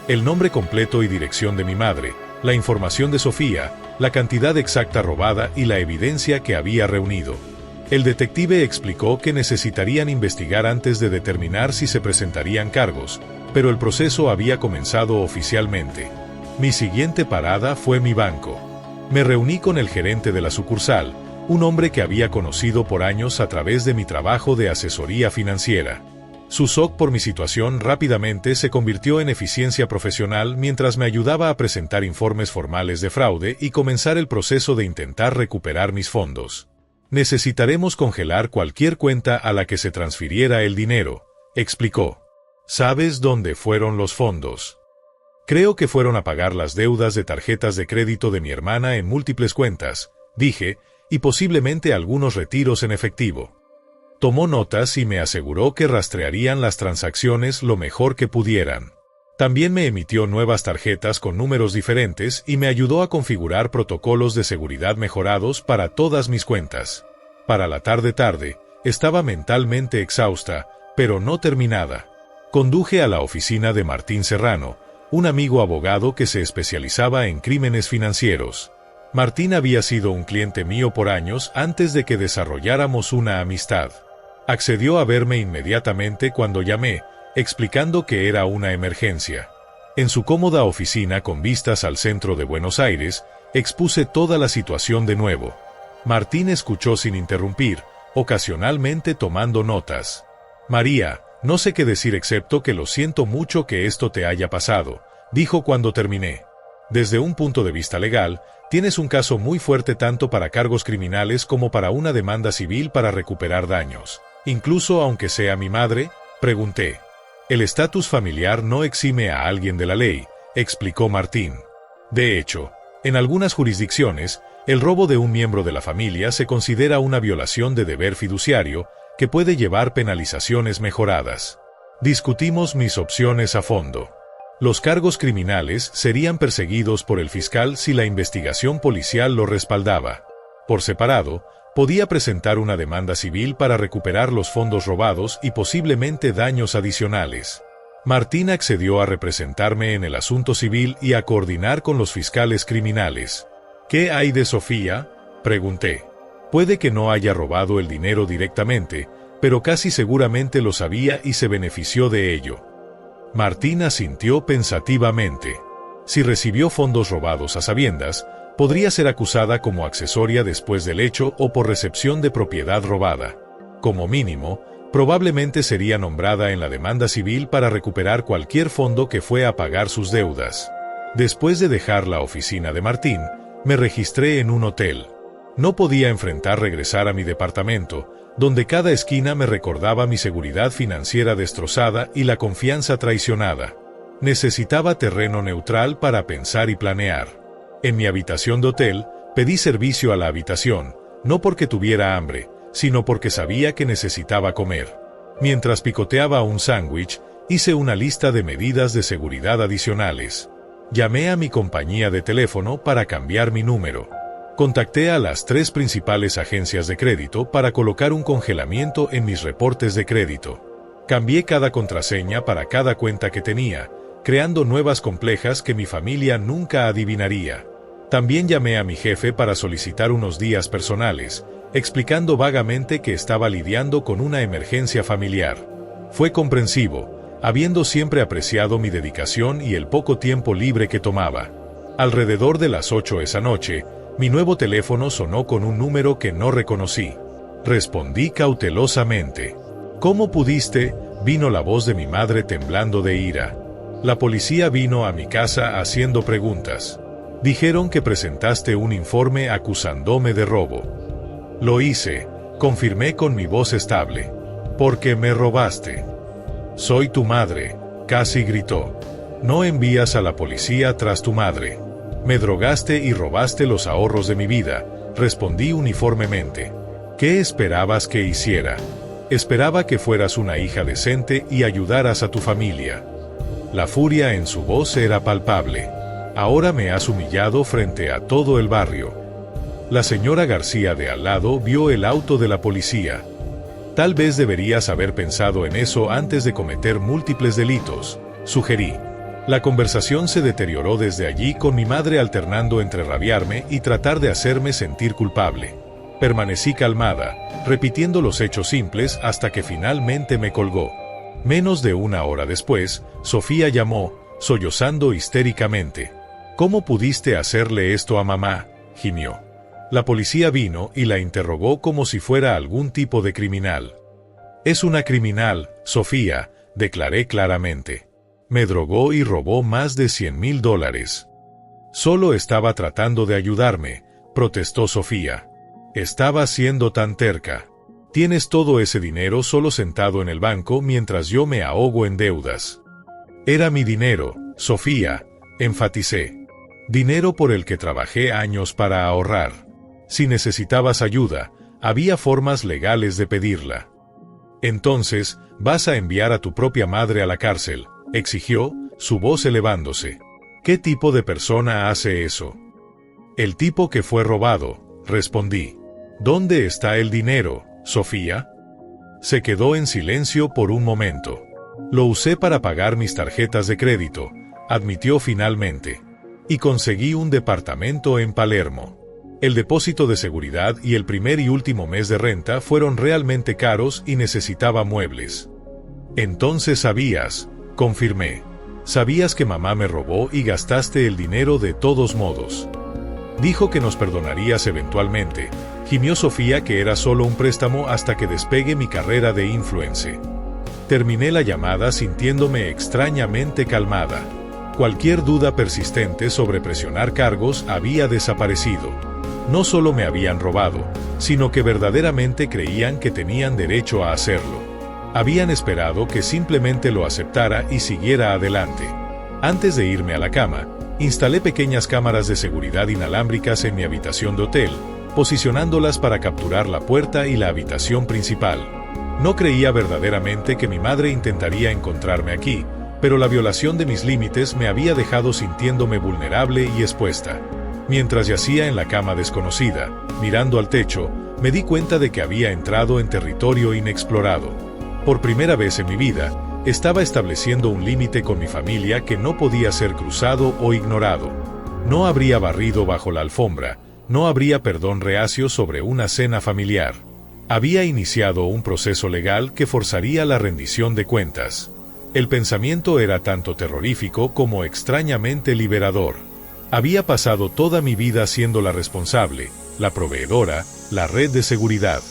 El nombre completo y dirección de mi madre, la información de Sofía, la cantidad exacta robada y la evidencia que había reunido. El detective explicó que necesitarían investigar antes de determinar si se presentarían cargos, pero el proceso había comenzado oficialmente. Mi siguiente parada fue mi banco. Me reuní con el gerente de la sucursal, un hombre que había conocido por años a través de mi trabajo de asesoría financiera. Su shock por mi situación rápidamente se convirtió en eficiencia profesional mientras me ayudaba a presentar informes formales de fraude y comenzar el proceso de intentar recuperar mis fondos. Necesitaremos congelar cualquier cuenta a la que se transfiriera el dinero, explicó. ¿Sabes dónde fueron los fondos? Creo que fueron a pagar las deudas de tarjetas de crédito de mi hermana en múltiples cuentas, dije, y posiblemente algunos retiros en efectivo. Tomó notas y me aseguró que rastrearían las transacciones lo mejor que pudieran. También me emitió nuevas tarjetas con números diferentes y me ayudó a configurar protocolos de seguridad mejorados para todas mis cuentas. Para la tarde, estaba mentalmente exhausta, pero no terminada. Conduje a la oficina de Martín Serrano, un amigo abogado que se especializaba en crímenes financieros. Martín había sido un cliente mío por años antes de que desarrolláramos una amistad. Accedió a verme inmediatamente cuando llamé, explicando que era una emergencia. En su cómoda oficina con vistas al centro de Buenos Aires, expuse toda la situación de nuevo. Martín escuchó sin interrumpir, ocasionalmente tomando notas. María, no sé qué decir excepto que lo siento mucho que esto te haya pasado, dijo cuando terminé. Desde un punto de vista legal, tienes un caso muy fuerte tanto para cargos criminales como para una demanda civil para recuperar daños. Incluso aunque sea mi madre, pregunté. El estatus familiar no exime a alguien de la ley, explicó Martín. De hecho, en algunas jurisdicciones, el robo de un miembro de la familia se considera una violación de deber fiduciario que puede llevar penalizaciones mejoradas. Discutimos mis opciones a fondo. Los cargos criminales serían perseguidos por el fiscal si la investigación policial lo respaldaba. Por separado, podía presentar una demanda civil para recuperar los fondos robados y posiblemente daños adicionales. Martín accedió a representarme en el asunto civil y a coordinar con los fiscales criminales. ¿Qué hay de Sofía?, pregunté. Puede que no haya robado el dinero directamente, pero casi seguramente lo sabía y se benefició de ello. Martín asintió pensativamente. Si recibió fondos robados a sabiendas, podría ser acusada como accesoria después del hecho o por recepción de propiedad robada. Como mínimo, Probablemente sería nombrada en la demanda civil para recuperar cualquier fondo que fue a pagar sus deudas. Después de dejar la oficina de Martín, me registré en un hotel. No podía enfrentar regresar a mi departamento, donde cada esquina me recordaba mi seguridad financiera destrozada y la confianza traicionada. Necesitaba terreno neutral para pensar y planear. En mi habitación de hotel, pedí servicio a la habitación, no porque tuviera hambre, sino porque sabía que necesitaba comer. Mientras picoteaba un sándwich, hice una lista de medidas de seguridad adicionales. Llamé a mi compañía de teléfono para cambiar mi número. Contacté a las 3 principales agencias de crédito para colocar un congelamiento en mis reportes de crédito. Cambié cada contraseña para cada cuenta que tenía, creando nuevas complejas que mi familia nunca adivinaría. También llamé a mi jefe para solicitar unos días personales, explicando vagamente que estaba lidiando con una emergencia familiar. Fue comprensivo, habiendo siempre apreciado mi dedicación y el poco tiempo libre que tomaba. Alrededor de las 8 esa noche, mi nuevo teléfono sonó con un número que no reconocí. Respondí cautelosamente. ¿Cómo pudiste? Vino la voz de mi madre temblando de ira. La policía vino a mi casa haciendo preguntas. Dijeron que presentaste un informe acusándome de robo. Lo hice, confirmé con mi voz estable. Porque me robaste. Soy tu madre, casi gritó. No envías a la policía tras tu madre. Me drogaste y robaste los ahorros de mi vida, respondí uniformemente. ¿Qué esperabas que hiciera? Esperaba que fueras una hija decente y ayudaras a tu familia. La furia en su voz era palpable. Ahora me has humillado frente a todo el barrio. La señora García de al lado vio el auto de la policía. Tal vez deberías haber pensado en eso antes de cometer múltiples delitos, sugerí. La conversación se deterioró desde allí con mi madre alternando entre rabiarme y tratar de hacerme sentir culpable. Permanecí calmada, repitiendo los hechos simples hasta que finalmente me colgó. Menos de una hora después, Sofía llamó, sollozando histéricamente. ¿Cómo pudiste hacerle esto a mamá?, gimió. La policía vino y la interrogó como si fuera algún tipo de criminal. Es una criminal, Sofía, declaré claramente. Me drogó y robó más de $100,000. Solo estaba tratando de ayudarme, protestó Sofía. Estaba siendo tan terca. Tienes todo ese dinero solo sentado en el banco mientras yo me ahogo en deudas. Era mi dinero, Sofía, enfaticé. Dinero por el que trabajé años para ahorrar. Si necesitabas ayuda, había formas legales de pedirla. Entonces, vas a enviar a tu propia madre a la cárcel, exigió, su voz elevándose. ¿Qué tipo de persona hace eso? El tipo que fue robado, respondí. ¿Dónde está el dinero, Sofía? Se quedó en silencio por un momento. Lo usé para pagar mis tarjetas de crédito, admitió finalmente. Y conseguí un departamento en Palermo. El depósito de seguridad y el primer y último mes de renta fueron realmente caros y necesitaba muebles. Entonces sabías, confirmé. Sabías que mamá me robó y gastaste el dinero de todos modos. Dijo que nos perdonarías eventualmente. Gimió Sofía que era solo un préstamo hasta que despegue mi carrera de influencer. Terminé la llamada sintiéndome extrañamente calmada. Cualquier duda persistente sobre presionar cargos había desaparecido. No solo me habían robado, sino que verdaderamente creían que tenían derecho a hacerlo. Habían esperado que simplemente lo aceptara y siguiera adelante. Antes de irme a la cama, instalé pequeñas cámaras de seguridad inalámbricas en mi habitación de hotel, posicionándolas para capturar la puerta y la habitación principal. No creía verdaderamente que mi madre intentaría encontrarme aquí, pero la violación de mis límites me había dejado sintiéndome vulnerable y expuesta. Mientras yacía en la cama desconocida, mirando al techo, me di cuenta de que había entrado en territorio inexplorado. Por primera vez en mi vida, estaba estableciendo un límite con mi familia que no podía ser cruzado o ignorado. No habría barrido bajo la alfombra, no habría perdón reacio sobre una cena familiar. Había iniciado un proceso legal que forzaría la rendición de cuentas. El pensamiento era tanto terrorífico como extrañamente liberador. Había pasado toda mi vida siendo la responsable, la proveedora, la red de seguridad.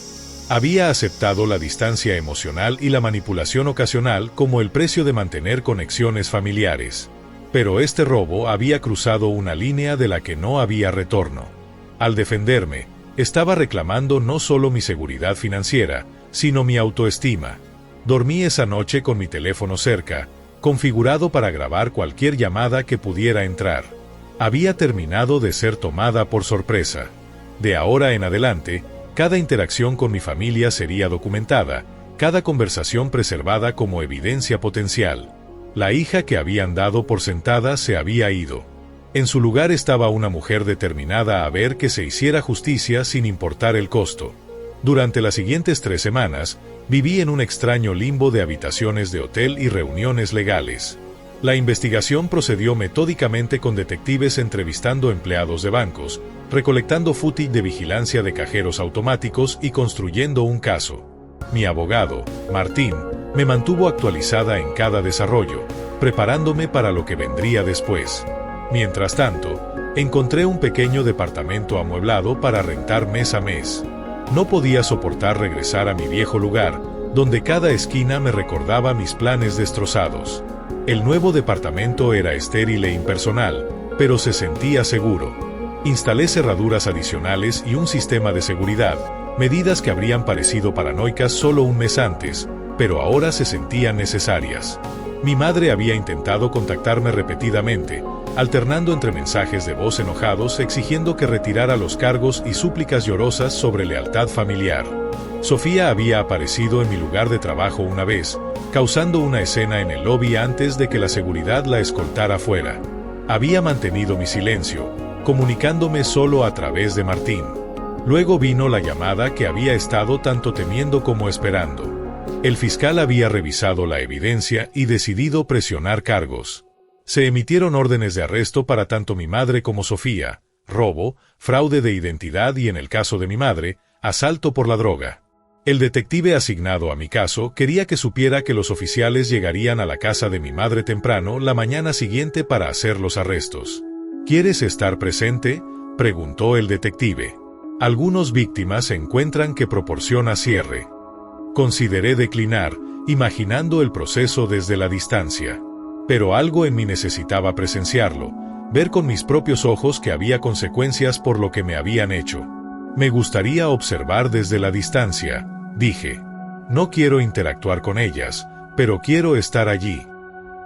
Había aceptado la distancia emocional y la manipulación ocasional como el precio de mantener conexiones familiares. Pero este robo había cruzado una línea de la que no había retorno. Al defenderme, estaba reclamando no solo mi seguridad financiera, sino mi autoestima. Dormí esa noche con mi teléfono cerca, configurado para grabar cualquier llamada que pudiera entrar. Había terminado de ser tomada por sorpresa. De ahora en adelante, cada interacción con mi familia sería documentada, cada conversación preservada como evidencia potencial. La hija que habían dado por sentada se había ido. En su lugar estaba una mujer determinada a ver que se hiciera justicia sin importar el costo. Durante las siguientes 3 semanas, viví en un extraño limbo de habitaciones de hotel y reuniones legales. La investigación procedió metódicamente con detectives entrevistando empleados de bancos, recolectando footage de vigilancia de cajeros automáticos y construyendo un caso. Mi abogado, Martín, me mantuvo actualizada en cada desarrollo, preparándome para lo que vendría después. Mientras tanto, encontré un pequeño departamento amueblado para rentar mes a mes. No podía soportar regresar a mi viejo lugar, donde cada esquina me recordaba mis planes destrozados. El nuevo departamento era estéril e impersonal, pero se sentía seguro. Instalé cerraduras adicionales y un sistema de seguridad, medidas que habrían parecido paranoicas solo un mes antes, pero ahora se sentían necesarias. Mi madre había intentado contactarme repetidamente, alternando entre mensajes de voz enojados exigiendo que retirara los cargos y súplicas llorosas sobre lealtad familiar. Sofía había aparecido en mi lugar de trabajo una vez, causando una escena en el lobby antes de que la seguridad la escoltara fuera. Había mantenido mi silencio, comunicándome solo a través de Martín. Luego vino la llamada que había estado tanto temiendo como esperando. El fiscal había revisado la evidencia y decidido presionar cargos. Se emitieron órdenes de arresto para tanto mi madre como Sofía, robo, fraude de identidad y en el caso de mi madre, asalto por la droga. El detective asignado a mi caso quería que supiera que los oficiales llegarían a la casa de mi madre temprano la mañana siguiente para hacer los arrestos. ¿Quieres estar presente?, preguntó el detective. Algunos víctimas encuentran que proporciona cierre. Consideré declinar, imaginando el proceso desde la distancia. Pero algo en mí necesitaba presenciarlo, ver con mis propios ojos que había consecuencias por lo que me habían hecho. Me gustaría observar desde la distancia, dije. No quiero interactuar con ellas, pero quiero estar allí.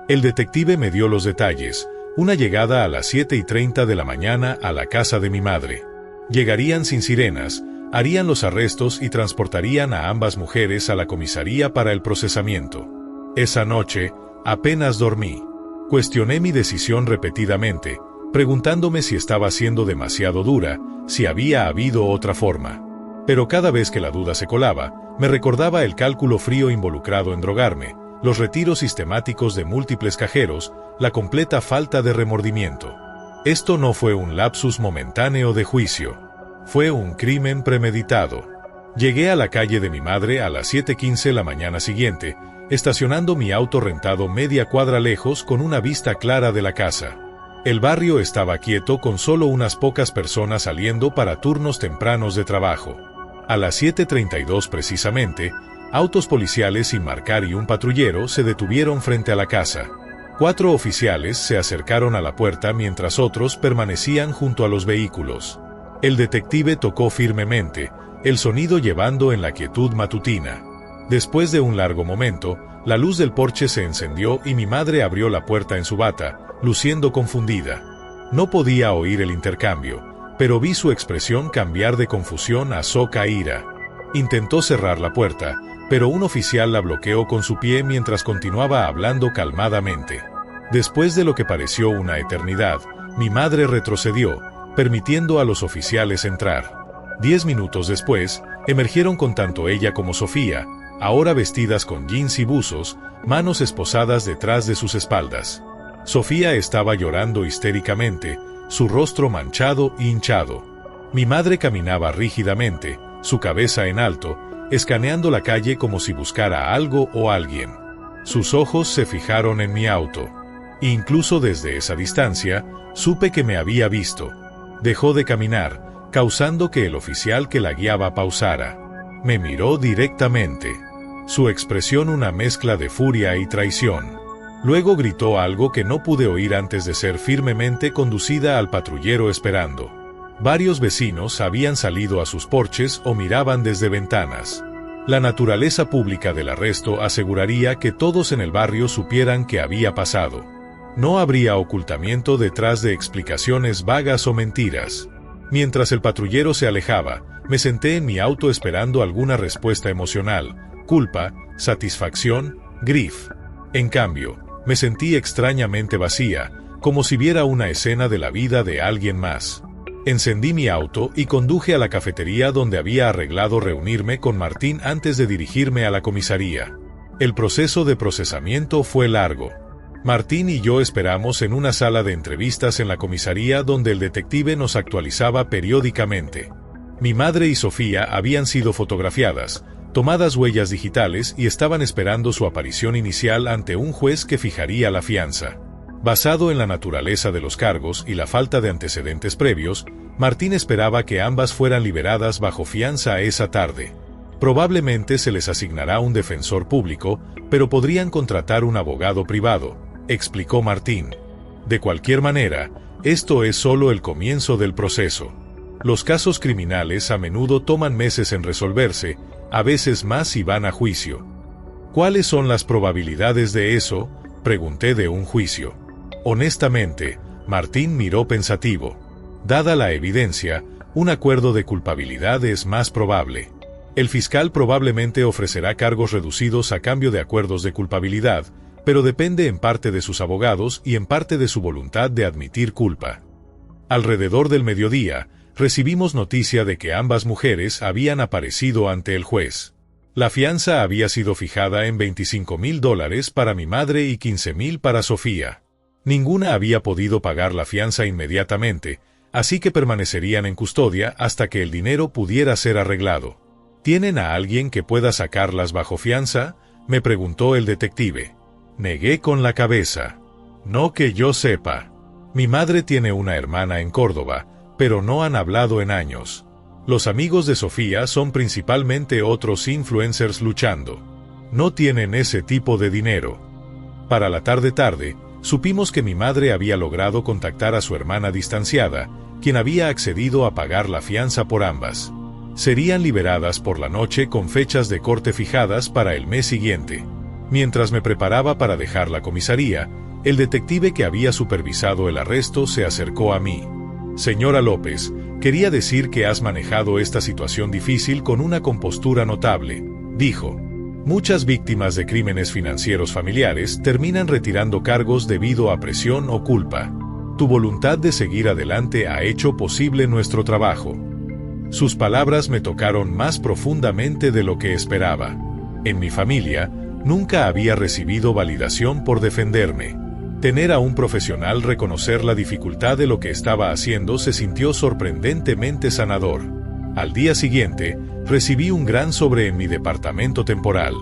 El detective me dio los detalles, una llegada a las 7:30 de la mañana a la casa de mi madre. Llegarían sin sirenas, harían los arrestos y transportarían a ambas mujeres a la comisaría para el procesamiento. Esa noche, apenas dormí. Cuestioné mi decisión repetidamente, preguntándome si estaba siendo demasiado dura, si había habido otra forma. Pero cada vez que la duda se colaba, me recordaba el cálculo frío involucrado en drogarme, los retiros sistemáticos de múltiples cajeros, la completa falta de remordimiento. Esto no fue un lapsus momentáneo de juicio. Fue un crimen premeditado. Llegué a la calle de mi madre a las 7:15 la mañana siguiente, estacionando mi auto rentado media cuadra lejos con una vista clara de la casa. El barrio estaba quieto con solo unas pocas personas saliendo para turnos tempranos de trabajo. A las 7:32 precisamente, autos policiales sin marcar y un patrullero se detuvieron frente a la casa. 4 oficiales se acercaron a la puerta mientras otros permanecían junto a los vehículos. El detective tocó firmemente, el sonido llevando en la quietud matutina. Después de un largo momento, la luz del porche se encendió y mi madre abrió la puerta en su bata, luciendo confundida. No podía oír el intercambio, pero vi su expresión cambiar de confusión a soca ira. Intentó cerrar la puerta, pero un oficial la bloqueó con su pie mientras continuaba hablando calmadamente. Después de lo que pareció una eternidad, mi madre retrocedió, permitiendo a los oficiales entrar. 10 minutos después, emergieron con tanto ella como Sofía, ahora vestidas con jeans y buzos, manos esposadas detrás de sus espaldas. Sofía estaba llorando histéricamente, su rostro manchado e hinchado. Mi madre caminaba rígidamente, su cabeza en alto, escaneando la calle como si buscara algo o alguien. Sus ojos se fijaron en mi auto. Incluso desde esa distancia, supe que me había visto. Dejó de caminar, causando que el oficial que la guiaba pausara. Me miró directamente. Su expresión una mezcla de furia y traición. Luego gritó algo que no pude oír antes de ser firmemente conducida al patrullero esperando. Varios vecinos habían salido a sus porches o miraban desde ventanas. La naturaleza pública del arresto aseguraría que todos en el barrio supieran qué había pasado. No habría ocultamiento detrás de explicaciones vagas o mentiras. Mientras el patrullero se alejaba, me senté en mi auto esperando alguna respuesta emocional, culpa, satisfacción, grief. En cambio, me sentí extrañamente vacía, como si viera una escena de la vida de alguien más. Encendí mi auto y conduje a la cafetería donde había arreglado reunirme con Martín antes de dirigirme a la comisaría. El proceso de procesamiento fue largo. Martín y yo esperamos en una sala de entrevistas en la comisaría donde el detective nos actualizaba periódicamente. Mi madre y Sofía habían sido fotografiadas, tomadas huellas digitales y estaban esperando su aparición inicial ante un juez que fijaría la fianza. Basado en la naturaleza de los cargos y la falta de antecedentes previos, Martín esperaba que ambas fueran liberadas bajo fianza esa tarde. Probablemente se les asignará un defensor público, pero podrían contratar un abogado privado, explicó Martín. De cualquier manera, esto es solo el comienzo del proceso. Los casos criminales a menudo toman meses en resolverse, a veces más si van a juicio. ¿Cuáles son las probabilidades de eso?, pregunté de un juicio. Honestamente, Martín miró pensativo. Dada la evidencia, un acuerdo de culpabilidad es más probable. El fiscal probablemente ofrecerá cargos reducidos a cambio de acuerdos de culpabilidad, pero depende en parte de sus abogados y en parte de su voluntad de admitir culpa. Alrededor del mediodía, recibimos noticia de que ambas mujeres habían aparecido ante el juez. La fianza había sido fijada en $25,000 para mi madre y $15,000 para Sofía. Ninguna había podido pagar la fianza inmediatamente, así que permanecerían en custodia hasta que el dinero pudiera ser arreglado. ¿Tienen a alguien que pueda sacarlas bajo fianza?, me preguntó el detective. Negué con la cabeza. No que yo sepa. Mi madre tiene una hermana en Córdoba, pero no han hablado en años. Los amigos de Sofía son principalmente otros influencers luchando. No tienen ese tipo de dinero. Para la tarde, supimos que mi madre había logrado contactar a su hermana distanciada, quien había accedido a pagar la fianza por ambas. Serían liberadas por la noche con fechas de corte fijadas para el mes siguiente. Mientras me preparaba para dejar la comisaría, el detective que había supervisado el arresto se acercó a mí. Señora López, quería decir que has manejado esta situación difícil con una compostura notable, dijo. Muchas víctimas de crímenes financieros familiares terminan retirando cargos debido a presión o culpa. Tu voluntad de seguir adelante ha hecho posible nuestro trabajo. Sus palabras me tocaron más profundamente de lo que esperaba. En mi familia, nunca había recibido validación por defenderme. Tener a un profesional reconocer la dificultad de lo que estaba haciendo se sintió sorprendentemente sanador. Al día siguiente, recibí un gran sobre en mi departamento temporal.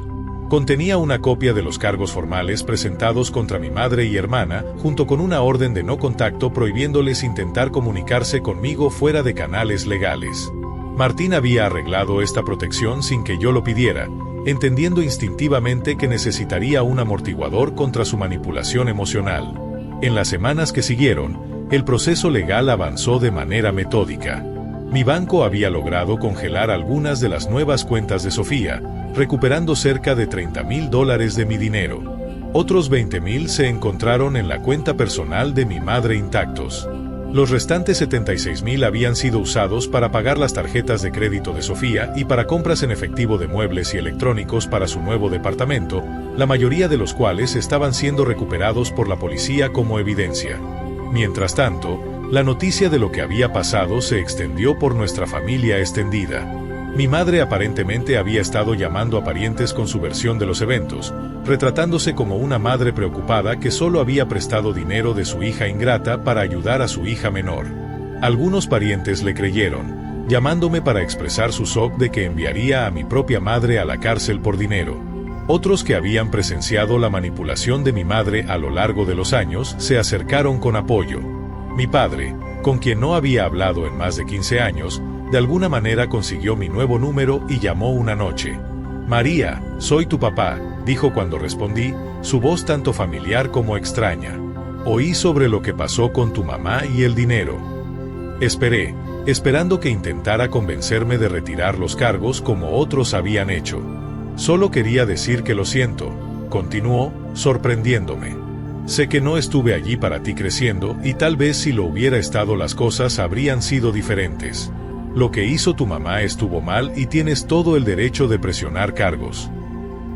Contenía una copia de los cargos formales presentados contra mi madre y hermana, junto con una orden de no contacto prohibiéndoles intentar comunicarse conmigo fuera de canales legales. Martín había arreglado esta protección sin que yo lo pidiera, entendiendo instintivamente que necesitaría un amortiguador contra su manipulación emocional. En las semanas que siguieron, el proceso legal avanzó de manera metódica. Mi banco había logrado congelar algunas de las nuevas cuentas de Sofía, recuperando cerca de $30,000 de mi dinero. Otros $20,000 se encontraron en la cuenta personal de mi madre intactos. Los restantes $76,000 habían sido usados para pagar las tarjetas de crédito de Sofía y para compras en efectivo de muebles y electrónicos para su nuevo departamento, la mayoría de los cuales estaban siendo recuperados por la policía como evidencia. Mientras tanto, la noticia de lo que había pasado se extendió por nuestra familia extendida. Mi madre aparentemente había estado llamando a parientes con su versión de los eventos, retratándose como una madre preocupada que solo había prestado dinero de su hija ingrata para ayudar a su hija menor. Algunos parientes le creyeron, llamándome para expresar su shock de que enviaría a mi propia madre a la cárcel por dinero. Otros que habían presenciado la manipulación de mi madre a lo largo de los años se acercaron con apoyo. Mi padre, con quien no había hablado en más de 15 años, De alguna manera consiguió mi nuevo número y llamó una noche. «María, soy tu papá», dijo cuando respondí, su voz tanto familiar como extraña. «Oí sobre lo que pasó con tu mamá y el dinero». Esperé, esperando que intentara convencerme de retirar los cargos como otros habían hecho. «Solo quería decir que lo siento», continuó, sorprendiéndome. «Sé que no estuve allí para ti creciendo y tal vez si lo hubiera estado las cosas habrían sido diferentes. Lo que hizo tu mamá estuvo mal y tienes todo el derecho de presionar cargos».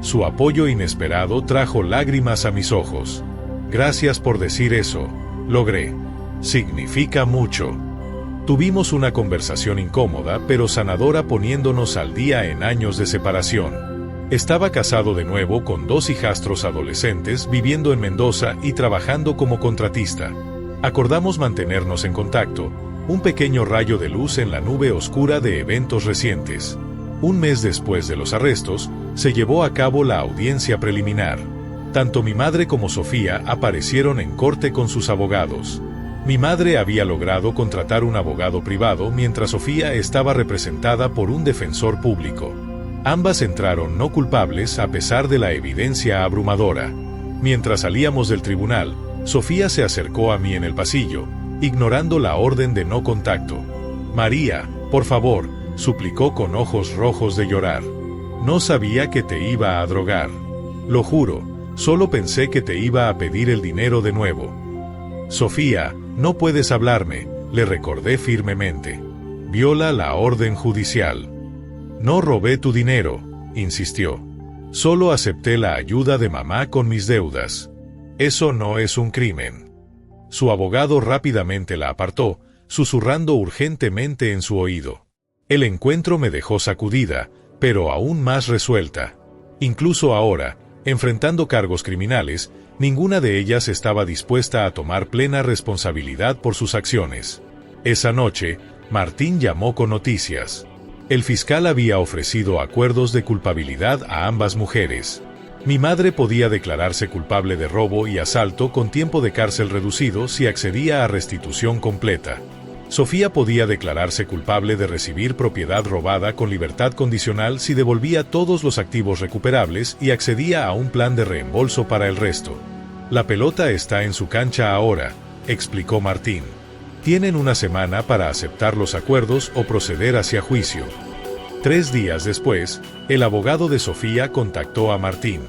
Su apoyo inesperado trajo lágrimas a mis ojos. «Gracias por decir eso. Logré. Significa mucho». Tuvimos una conversación incómoda pero sanadora poniéndonos al día en años de separación. Estaba casado de nuevo con 2 hijastros adolescentes viviendo en Mendoza y trabajando como contratista. Acordamos mantenernos en contacto, un pequeño rayo de luz en la nube oscura de eventos recientes. Un mes después de los arrestos, se llevó a cabo la audiencia preliminar. Tanto mi madre como Sofía aparecieron en corte con sus abogados. Mi madre había logrado contratar un abogado privado mientras Sofía estaba representada por un defensor público. Ambas entraron no culpables a pesar de la evidencia abrumadora. Mientras salíamos del tribunal, Sofía se acercó a mí en el pasillo, ignorando la orden de no contacto. «María, por favor», suplicó con ojos rojos de llorar. «No sabía que te iba a drogar. Lo juro, solo pensé que te iba a pedir el dinero de nuevo». «Sofía, no puedes hablarme», le recordé firmemente. «Viola la orden judicial». «No robé tu dinero», insistió. «Solo acepté la ayuda de mamá con mis deudas. Eso no es un crimen». Su abogado rápidamente la apartó, susurrando urgentemente en su oído. El encuentro me dejó sacudida, pero aún más resuelta. Incluso ahora, enfrentando cargos criminales, ninguna de ellas estaba dispuesta a tomar plena responsabilidad por sus acciones. Esa noche, Martín llamó con noticias. El fiscal había ofrecido acuerdos de culpabilidad a ambas mujeres. Mi madre podía declararse culpable de robo y asalto con tiempo de cárcel reducido si accedía a restitución completa. Sofía podía declararse culpable de recibir propiedad robada con libertad condicional si devolvía todos los activos recuperables y accedía a un plan de reembolso para el resto. «La pelota está en su cancha ahora», explicó Martín. «Tienen una semana para aceptar los acuerdos o proceder hacia juicio». 3 días después, el abogado de Sofía contactó a Martín.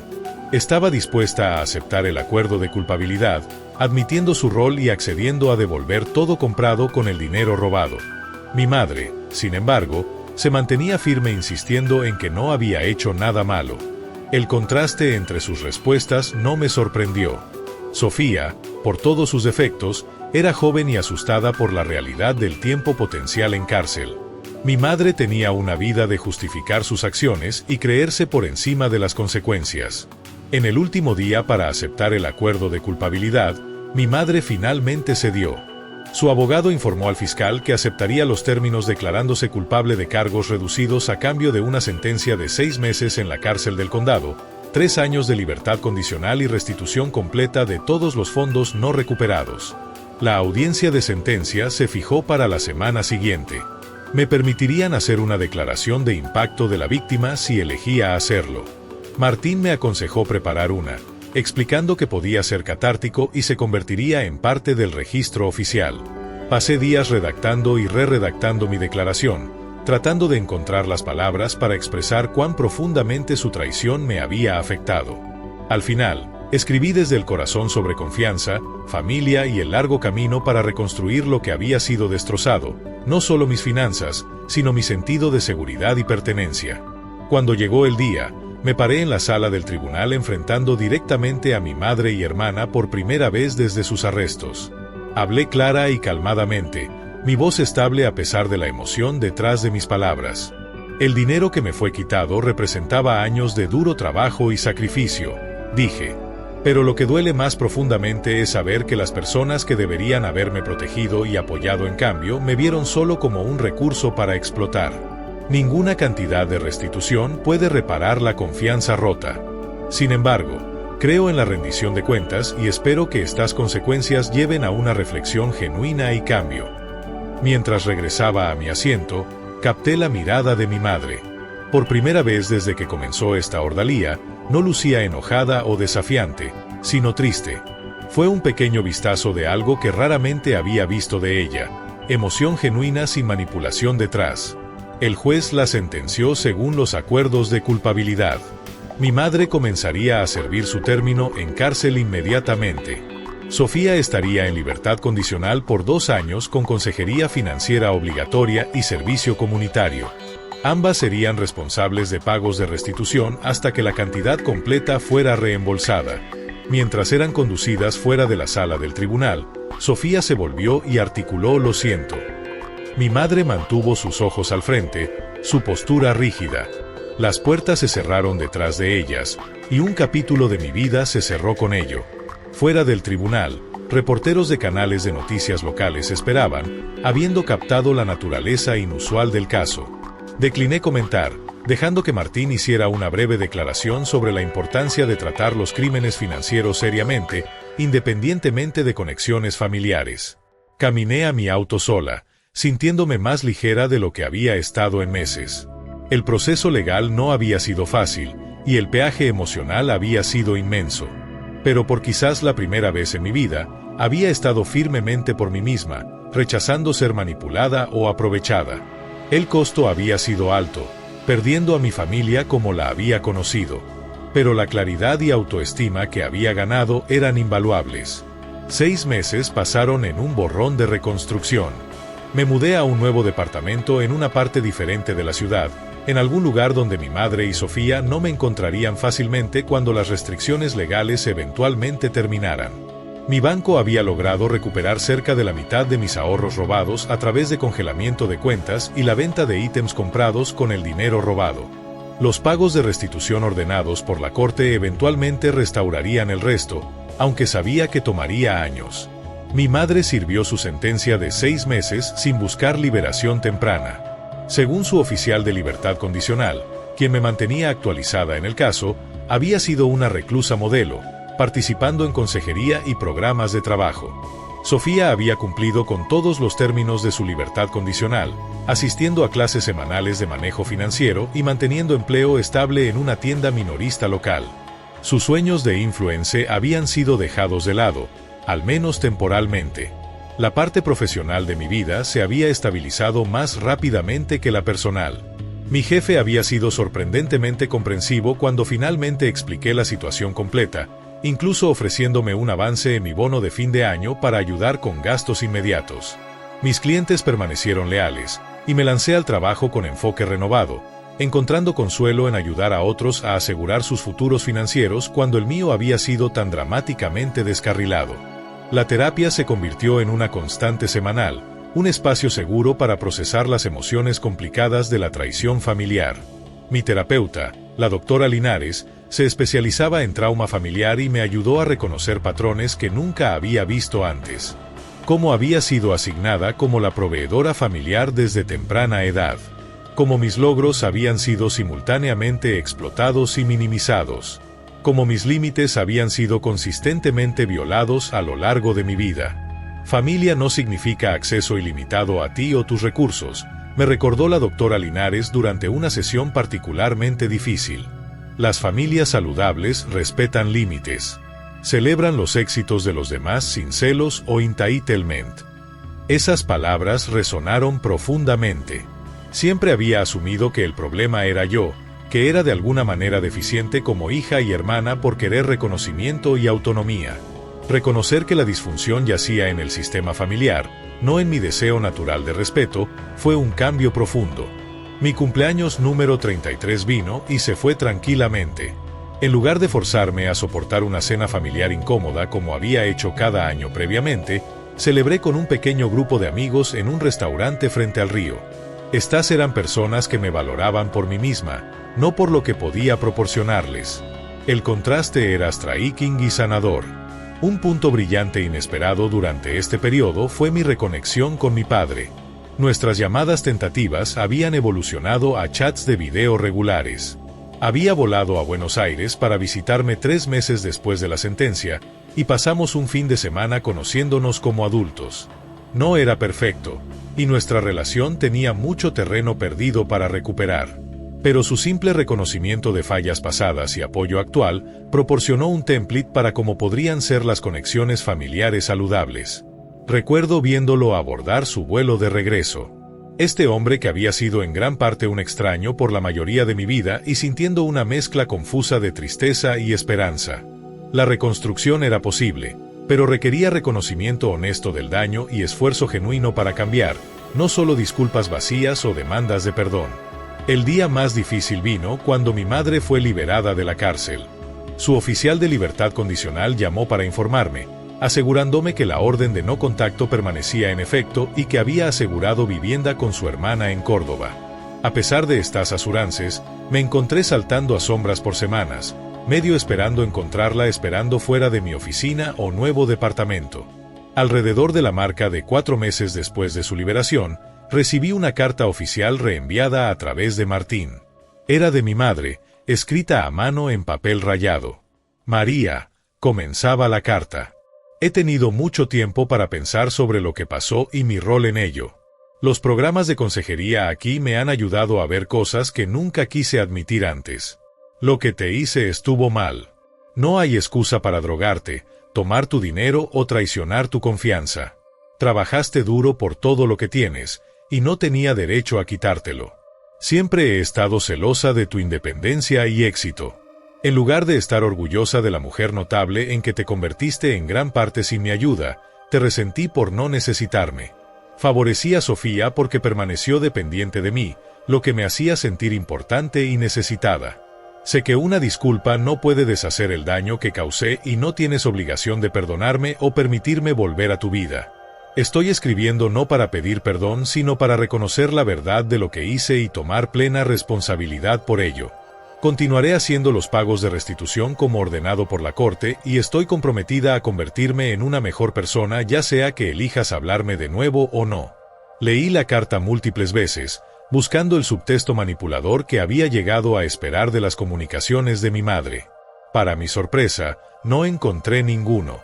Estaba dispuesta a aceptar el acuerdo de culpabilidad, admitiendo su rol y accediendo a devolver todo comprado con el dinero robado. Mi madre, sin embargo, se mantenía firme insistiendo en que no había hecho nada malo. El contraste entre sus respuestas no me sorprendió. Sofía, por todos sus defectos, era joven y asustada por la realidad del tiempo potencial en cárcel. Mi madre tenía una vida de justificar sus acciones y creerse por encima de las consecuencias. En el último día para aceptar el acuerdo de culpabilidad, mi madre finalmente cedió. Su abogado informó al fiscal que aceptaría los términos declarándose culpable de cargos reducidos a cambio de una sentencia de 6 meses en la cárcel del condado, 3 años de libertad condicional y restitución completa de todos los fondos no recuperados. La audiencia de sentencia se fijó para la semana siguiente. Me permitirían hacer una declaración de impacto de la víctima si elegía hacerlo. Martín me aconsejó preparar una, explicando que podía ser catártico y se convertiría en parte del registro oficial. Pasé días redactando y re-redactando mi declaración, tratando de encontrar las palabras para expresar cuán profundamente su traición me había afectado. Al final, escribí desde el corazón sobre confianza, familia y el largo camino para reconstruir lo que había sido destrozado, no solo mis finanzas, sino mi sentido de seguridad y pertenencia. Cuando llegó el día, me paré en la sala del tribunal enfrentando directamente a mi madre y hermana por primera vez desde sus arrestos. Hablé clara y calmadamente, mi voz estable a pesar de la emoción detrás de mis palabras. El dinero que me fue quitado representaba años de duro trabajo y sacrificio, dije. Pero lo que duele más profundamente es saber que las personas que deberían haberme protegido y apoyado en cambio me vieron solo como un recurso para explotar. Ninguna cantidad de restitución puede reparar la confianza rota. Sin embargo, creo en la rendición de cuentas y espero que estas consecuencias lleven a una reflexión genuina y cambio. Mientras regresaba a mi asiento, Capté la mirada de mi madre. Por primera vez desde que comenzó esta ordalía, no lucía enojada o desafiante, sino triste. Fue un pequeño vistazo de algo que raramente había visto de ella, emoción genuina sin manipulación detrás. El juez la sentenció según los acuerdos de culpabilidad. Mi madre comenzaría a servir su término en cárcel inmediatamente. Sofía estaría en libertad condicional por 2 años con consejería financiera obligatoria y servicio comunitario. Ambas serían responsables de pagos de restitución hasta que la cantidad completa fuera reembolsada. Mientras eran conducidas fuera de la sala del tribunal, Sofía se volvió y articuló "lo siento". Mi madre mantuvo sus ojos al frente, su postura rígida. Las puertas se cerraron detrás de ellas, y un capítulo de mi vida se cerró con ello. Fuera del tribunal, reporteros de canales de noticias locales esperaban, habiendo captado la naturaleza inusual del caso. Decliné comentar, dejando que Martín hiciera una breve declaración sobre la importancia de tratar los crímenes financieros seriamente, independientemente de conexiones familiares. Caminé a mi auto sola, sintiéndome más ligera de lo que había estado en meses. El proceso legal no había sido fácil, y el peaje emocional había sido inmenso. Pero por quizás la primera vez en mi vida, había estado firmemente por mí misma, rechazando ser manipulada o aprovechada. El costo había sido alto, perdiendo a mi familia como la había conocido. Pero la claridad y autoestima que había ganado eran invaluables. 6 meses pasaron en un borrón de reconstrucción. Me mudé a un nuevo departamento en una parte diferente de la ciudad, en algún lugar donde mi madre y Sofía no me encontrarían fácilmente cuando las restricciones legales eventualmente terminaran. Mi banco había logrado recuperar cerca de la mitad de mis ahorros robados a través de congelamiento de cuentas y la venta de ítems comprados con el dinero robado. Los pagos de restitución ordenados por la corte eventualmente restaurarían el resto, aunque sabía que tomaría años. Mi madre sirvió su sentencia de 6 meses sin buscar liberación temprana. Según su oficial de libertad condicional, quien me mantenía actualizada en el caso, había sido una reclusa modelo, participando en consejería y programas de trabajo. Sofía había cumplido con todos los términos de su libertad condicional, asistiendo a clases semanales de manejo financiero y manteniendo empleo estable en una tienda minorista local. Sus sueños de influencer habían sido dejados de lado, al menos temporalmente. La parte profesional de mi vida se había estabilizado más rápidamente que la personal. Mi jefe había sido sorprendentemente comprensivo cuando finalmente expliqué la situación completa, incluso ofreciéndome un avance en mi bono de fin de año para ayudar con gastos inmediatos. Mis clientes permanecieron leales, y me lancé al trabajo con enfoque renovado, encontrando consuelo en ayudar a otros a asegurar sus futuros financieros cuando el mío había sido tan dramáticamente descarrilado. La terapia se convirtió en una constante semanal, un espacio seguro para procesar las emociones complicadas de la traición familiar. Mi terapeuta, la doctora Linares, se especializaba en trauma familiar y me ayudó a reconocer patrones que nunca había visto antes. Cómo había sido asignada como la proveedora familiar desde temprana edad. Cómo mis logros habían sido simultáneamente explotados y minimizados. Cómo mis límites habían sido consistentemente violados a lo largo de mi vida. Familia no significa acceso ilimitado a ti o tus recursos, me recordó la doctora Linares durante una sesión particularmente difícil. Las familias saludables respetan límites. Celebran los éxitos de los demás sin celos o entitlement. Esas palabras resonaron profundamente. Siempre había asumido que el problema era yo, que era de alguna manera deficiente como hija y hermana por querer reconocimiento y autonomía. Reconocer que la disfunción yacía en el sistema familiar, no en mi deseo natural de respeto, fue un cambio profundo. Mi cumpleaños número 33 vino y se fue tranquilamente. En lugar de forzarme a soportar una cena familiar incómoda como había hecho cada año previamente, celebré con un pequeño grupo de amigos en un restaurante frente al río. Estas eran personas que me valoraban por mí misma, no por lo que podía proporcionarles. El contraste era striking y sanador. Un punto brillante e inesperado durante este periodo fue mi reconexión con mi padre. Nuestras llamadas tentativas habían evolucionado a chats de video regulares. Había volado a Buenos Aires para visitarme 3 meses después de la sentencia, y pasamos un fin de semana conociéndonos como adultos. No era perfecto, y nuestra relación tenía mucho terreno perdido para recuperar. Pero su simple reconocimiento de fallas pasadas y apoyo actual proporcionó un template para cómo podrían ser las conexiones familiares saludables. Recuerdo viéndolo abordar su vuelo de regreso. Este hombre que había sido en gran parte un extraño por la mayoría de mi vida y sintiendo una mezcla confusa de tristeza y esperanza. La reconstrucción era posible, pero requería reconocimiento honesto del daño y esfuerzo genuino para cambiar, no solo disculpas vacías o demandas de perdón. El día más difícil vino cuando mi madre fue liberada de la cárcel. Su oficial de libertad condicional llamó para informarme, asegurándome que la orden de no contacto permanecía en efecto y que había asegurado vivienda con su hermana en Córdoba. A pesar de estas asurances, me encontré saltando a sombras por semanas, medio esperando encontrarla esperando fuera de mi oficina o nuevo departamento. Alrededor de la marca de 4 meses después de su liberación, recibí una carta oficial reenviada a través de Martín. Era de mi madre, escrita a mano en papel rayado. María, comenzaba la carta. He tenido mucho tiempo para pensar sobre lo que pasó y mi rol en ello. Los programas de consejería aquí me han ayudado a ver cosas que nunca quise admitir antes. Lo que te hice estuvo mal. No hay excusa para drogarte, tomar tu dinero o traicionar tu confianza. Trabajaste duro por todo lo que tienes, y no tenía derecho a quitártelo. Siempre he estado celosa de tu independencia y éxito. En lugar de estar orgullosa de la mujer notable en que te convertiste en gran parte sin mi ayuda, te resentí por no necesitarme. Favorecí a Sofía porque permaneció dependiente de mí, lo que me hacía sentir importante y necesitada. Sé que una disculpa no puede deshacer el daño que causé y no tienes obligación de perdonarme o permitirme volver a tu vida. Estoy escribiendo no para pedir perdón, sino para reconocer la verdad de lo que hice y tomar plena responsabilidad por ello. Continuaré haciendo los pagos de restitución como ordenado por la Corte y estoy comprometida a convertirme en una mejor persona, ya sea que elijas hablarme de nuevo o no. Leí la carta múltiples veces, buscando el subtexto manipulador que había llegado a esperar de las comunicaciones de mi madre. Para mi sorpresa, no encontré ninguno.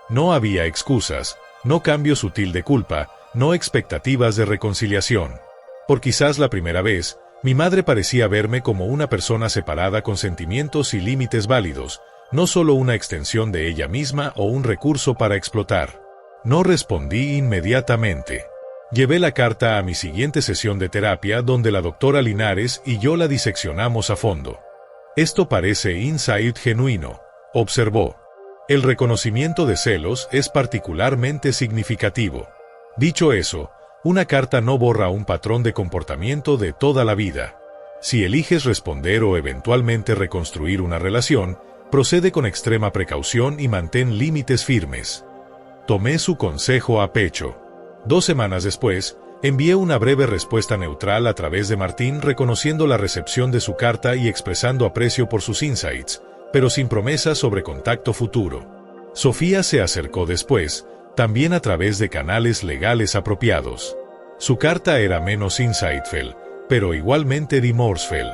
No había excusas, no cambio sutil de culpa, no expectativas de reconciliación. Por quizás la primera vez, mi madre parecía verme como una persona separada con sentimientos y límites válidos, no solo una extensión de ella misma o un recurso para explotar. No respondí inmediatamente. Llevé la carta a mi siguiente sesión de terapia donde la doctora Linares y yo la diseccionamos a fondo. Esto parece insight genuino, observó. El reconocimiento de celos es particularmente significativo. Dicho eso, una carta no borra un patrón de comportamiento de toda la vida. Si eliges responder o eventualmente reconstruir una relación, procede con extrema precaución y mantén límites firmes. Tomé su consejo a pecho. 2 semanas después, envié una breve respuesta neutral a través de Martín reconociendo la recepción de su carta y expresando aprecio por sus insights, pero sin promesas sobre contacto futuro. Sofía se acercó después, también a través de canales legales apropiados. Su carta era menos insightful, pero igualmente remorseful.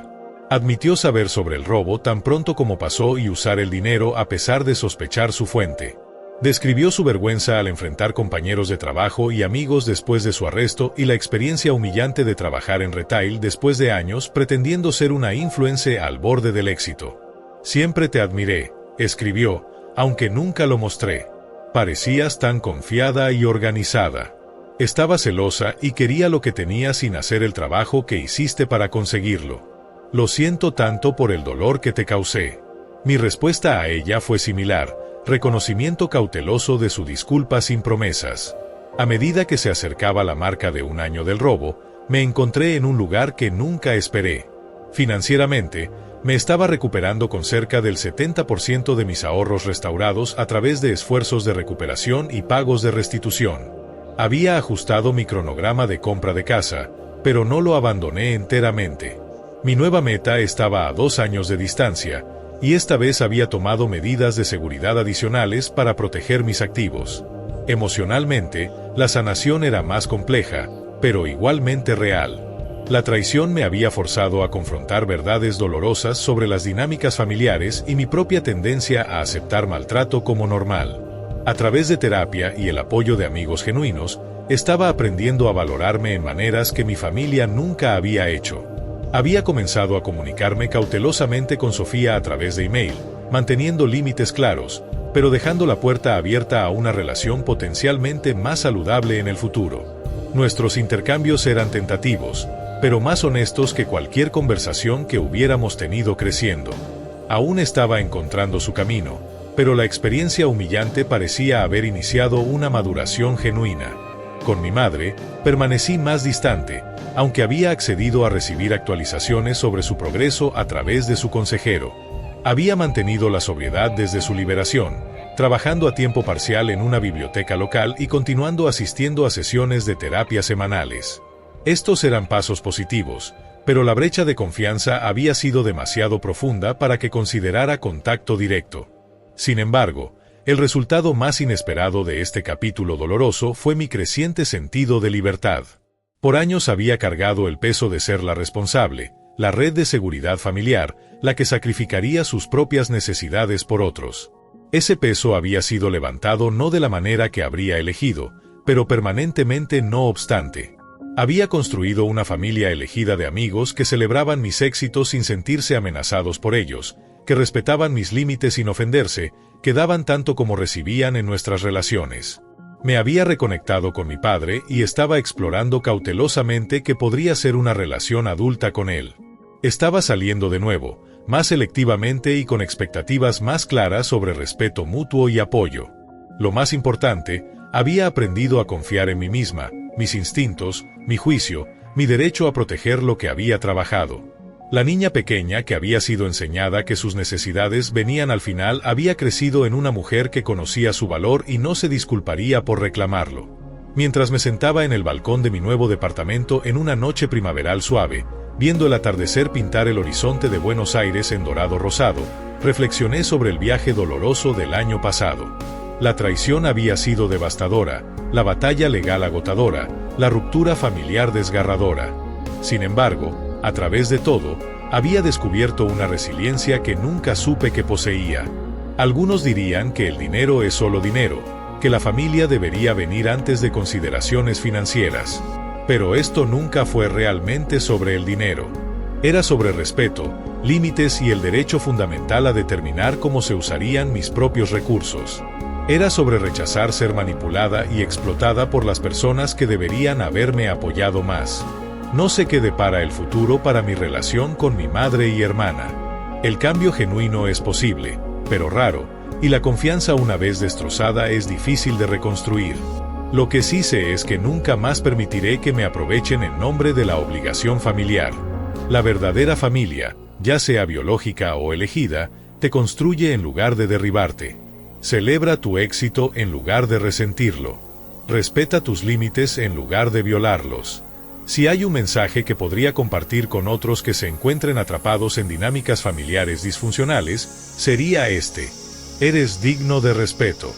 Admitió saber sobre el robo tan pronto como pasó y usar el dinero a pesar de sospechar su fuente. Describió su vergüenza al enfrentar compañeros de trabajo y amigos después de su arresto y la experiencia humillante de trabajar en retail después de años pretendiendo ser una influencer al borde del éxito. Siempre te admiré, escribió, aunque nunca lo mostré. Parecías tan confiada y organizada. Estaba celosa y quería lo que tenía sin hacer el trabajo que hiciste para conseguirlo. Lo siento tanto por el dolor que te causé. Mi respuesta a ella fue similar, reconocimiento cauteloso de su disculpa sin promesas. A medida que se acercaba la marca de 1 año del robo, me encontré en un lugar que nunca esperé. Financieramente, me estaba recuperando con cerca del 70% de mis ahorros restaurados a través de esfuerzos de recuperación y pagos de restitución. Había ajustado mi cronograma de compra de casa, pero no lo abandoné enteramente. Mi nueva meta estaba a 2 años de distancia, y esta vez había tomado medidas de seguridad adicionales para proteger mis activos. Emocionalmente, la sanación era más compleja, pero igualmente real. La traición me había forzado a confrontar verdades dolorosas sobre las dinámicas familiares y mi propia tendencia a aceptar maltrato como normal. A través de terapia y el apoyo de amigos genuinos, estaba aprendiendo a valorarme en maneras que mi familia nunca había hecho. Había comenzado a comunicarme cautelosamente con Sofía a través de email, manteniendo límites claros, pero dejando la puerta abierta a una relación potencialmente más saludable en el futuro. Nuestros intercambios eran tentativos, pero más honestos que cualquier conversación que hubiéramos tenido creciendo. Aún estaba encontrando su camino, pero la experiencia humillante parecía haber iniciado una maduración genuina. Con mi madre, permanecí más distante, aunque había accedido a recibir actualizaciones sobre su progreso a través de su consejero. Había mantenido la sobriedad desde su liberación, trabajando a tiempo parcial en una biblioteca local y continuando asistiendo a sesiones de terapia semanales. Estos eran pasos positivos, pero la brecha de confianza había sido demasiado profunda para que considerara contacto directo. Sin embargo, el resultado más inesperado de este capítulo doloroso fue mi creciente sentido de libertad. Por años había cargado el peso de ser la responsable, la red de seguridad familiar, la que sacrificaría sus propias necesidades por otros. Ese peso había sido levantado no de la manera que habría elegido, pero permanentemente no obstante. Había construido una familia elegida de amigos que celebraban mis éxitos sin sentirse amenazados por ellos, que respetaban mis límites sin ofenderse, que daban tanto como recibían en nuestras relaciones. Me había reconectado con mi padre y estaba explorando cautelosamente que podría ser una relación adulta con él. Estaba saliendo de nuevo, más selectivamente y con expectativas más claras sobre respeto mutuo y apoyo. Lo más importante, había aprendido a confiar en mí misma, mis instintos, mi juicio, mi derecho a proteger lo que había trabajado. La niña pequeña que había sido enseñada que sus necesidades venían al final había crecido en una mujer que conocía su valor y no se disculparía por reclamarlo. Mientras me sentaba en el balcón de mi nuevo departamento en una noche primaveral suave, viendo el atardecer pintar el horizonte de Buenos Aires en dorado rosado, reflexioné sobre el viaje doloroso del año pasado. La traición había sido devastadora, la batalla legal agotadora, la ruptura familiar desgarradora. Sin embargo, a través de todo, había descubierto una resiliencia que nunca supe que poseía. Algunos dirían que el dinero es solo dinero, que la familia debería venir antes de consideraciones financieras. Pero esto nunca fue realmente sobre el dinero. Era sobre respeto, límites y el derecho fundamental a determinar cómo se usarían mis propios recursos. Era sobre rechazar ser manipulada y explotada por las personas que deberían haberme apoyado más. No sé qué depara el futuro para mi relación con mi madre y hermana. El cambio genuino es posible, pero raro, y la confianza una vez destrozada es difícil de reconstruir. Lo que sí sé es que nunca más permitiré que me aprovechen en nombre de la obligación familiar. La verdadera familia, ya sea biológica o elegida, te construye en lugar de derribarte. Celebra tu éxito en lugar de resentirlo. Respeta tus límites en lugar de violarlos. Si hay un mensaje que podría compartir con otros que se encuentren atrapados en dinámicas familiares disfuncionales, sería este. Eres digno de respeto.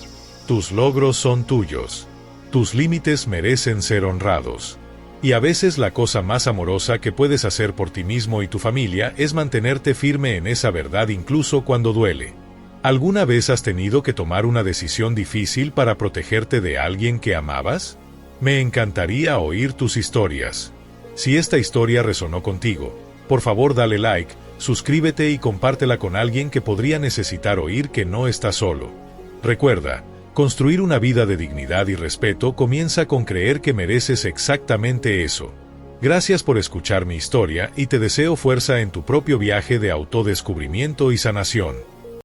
Tus logros son tuyos. Tus límites merecen ser honrados. Y a veces la cosa más amorosa que puedes hacer por ti mismo y tu familia es mantenerte firme en esa verdad incluso cuando duele. ¿Alguna vez has tenido que tomar una decisión difícil para protegerte de alguien que amabas? Me encantaría oír tus historias. Si esta historia resonó contigo, por favor dale like, suscríbete y compártela con alguien que podría necesitar oír que no estás solo. Recuerda, construir una vida de dignidad y respeto comienza con creer que mereces exactamente eso. Gracias por escuchar mi historia y te deseo fuerza en tu propio viaje de autodescubrimiento y sanación.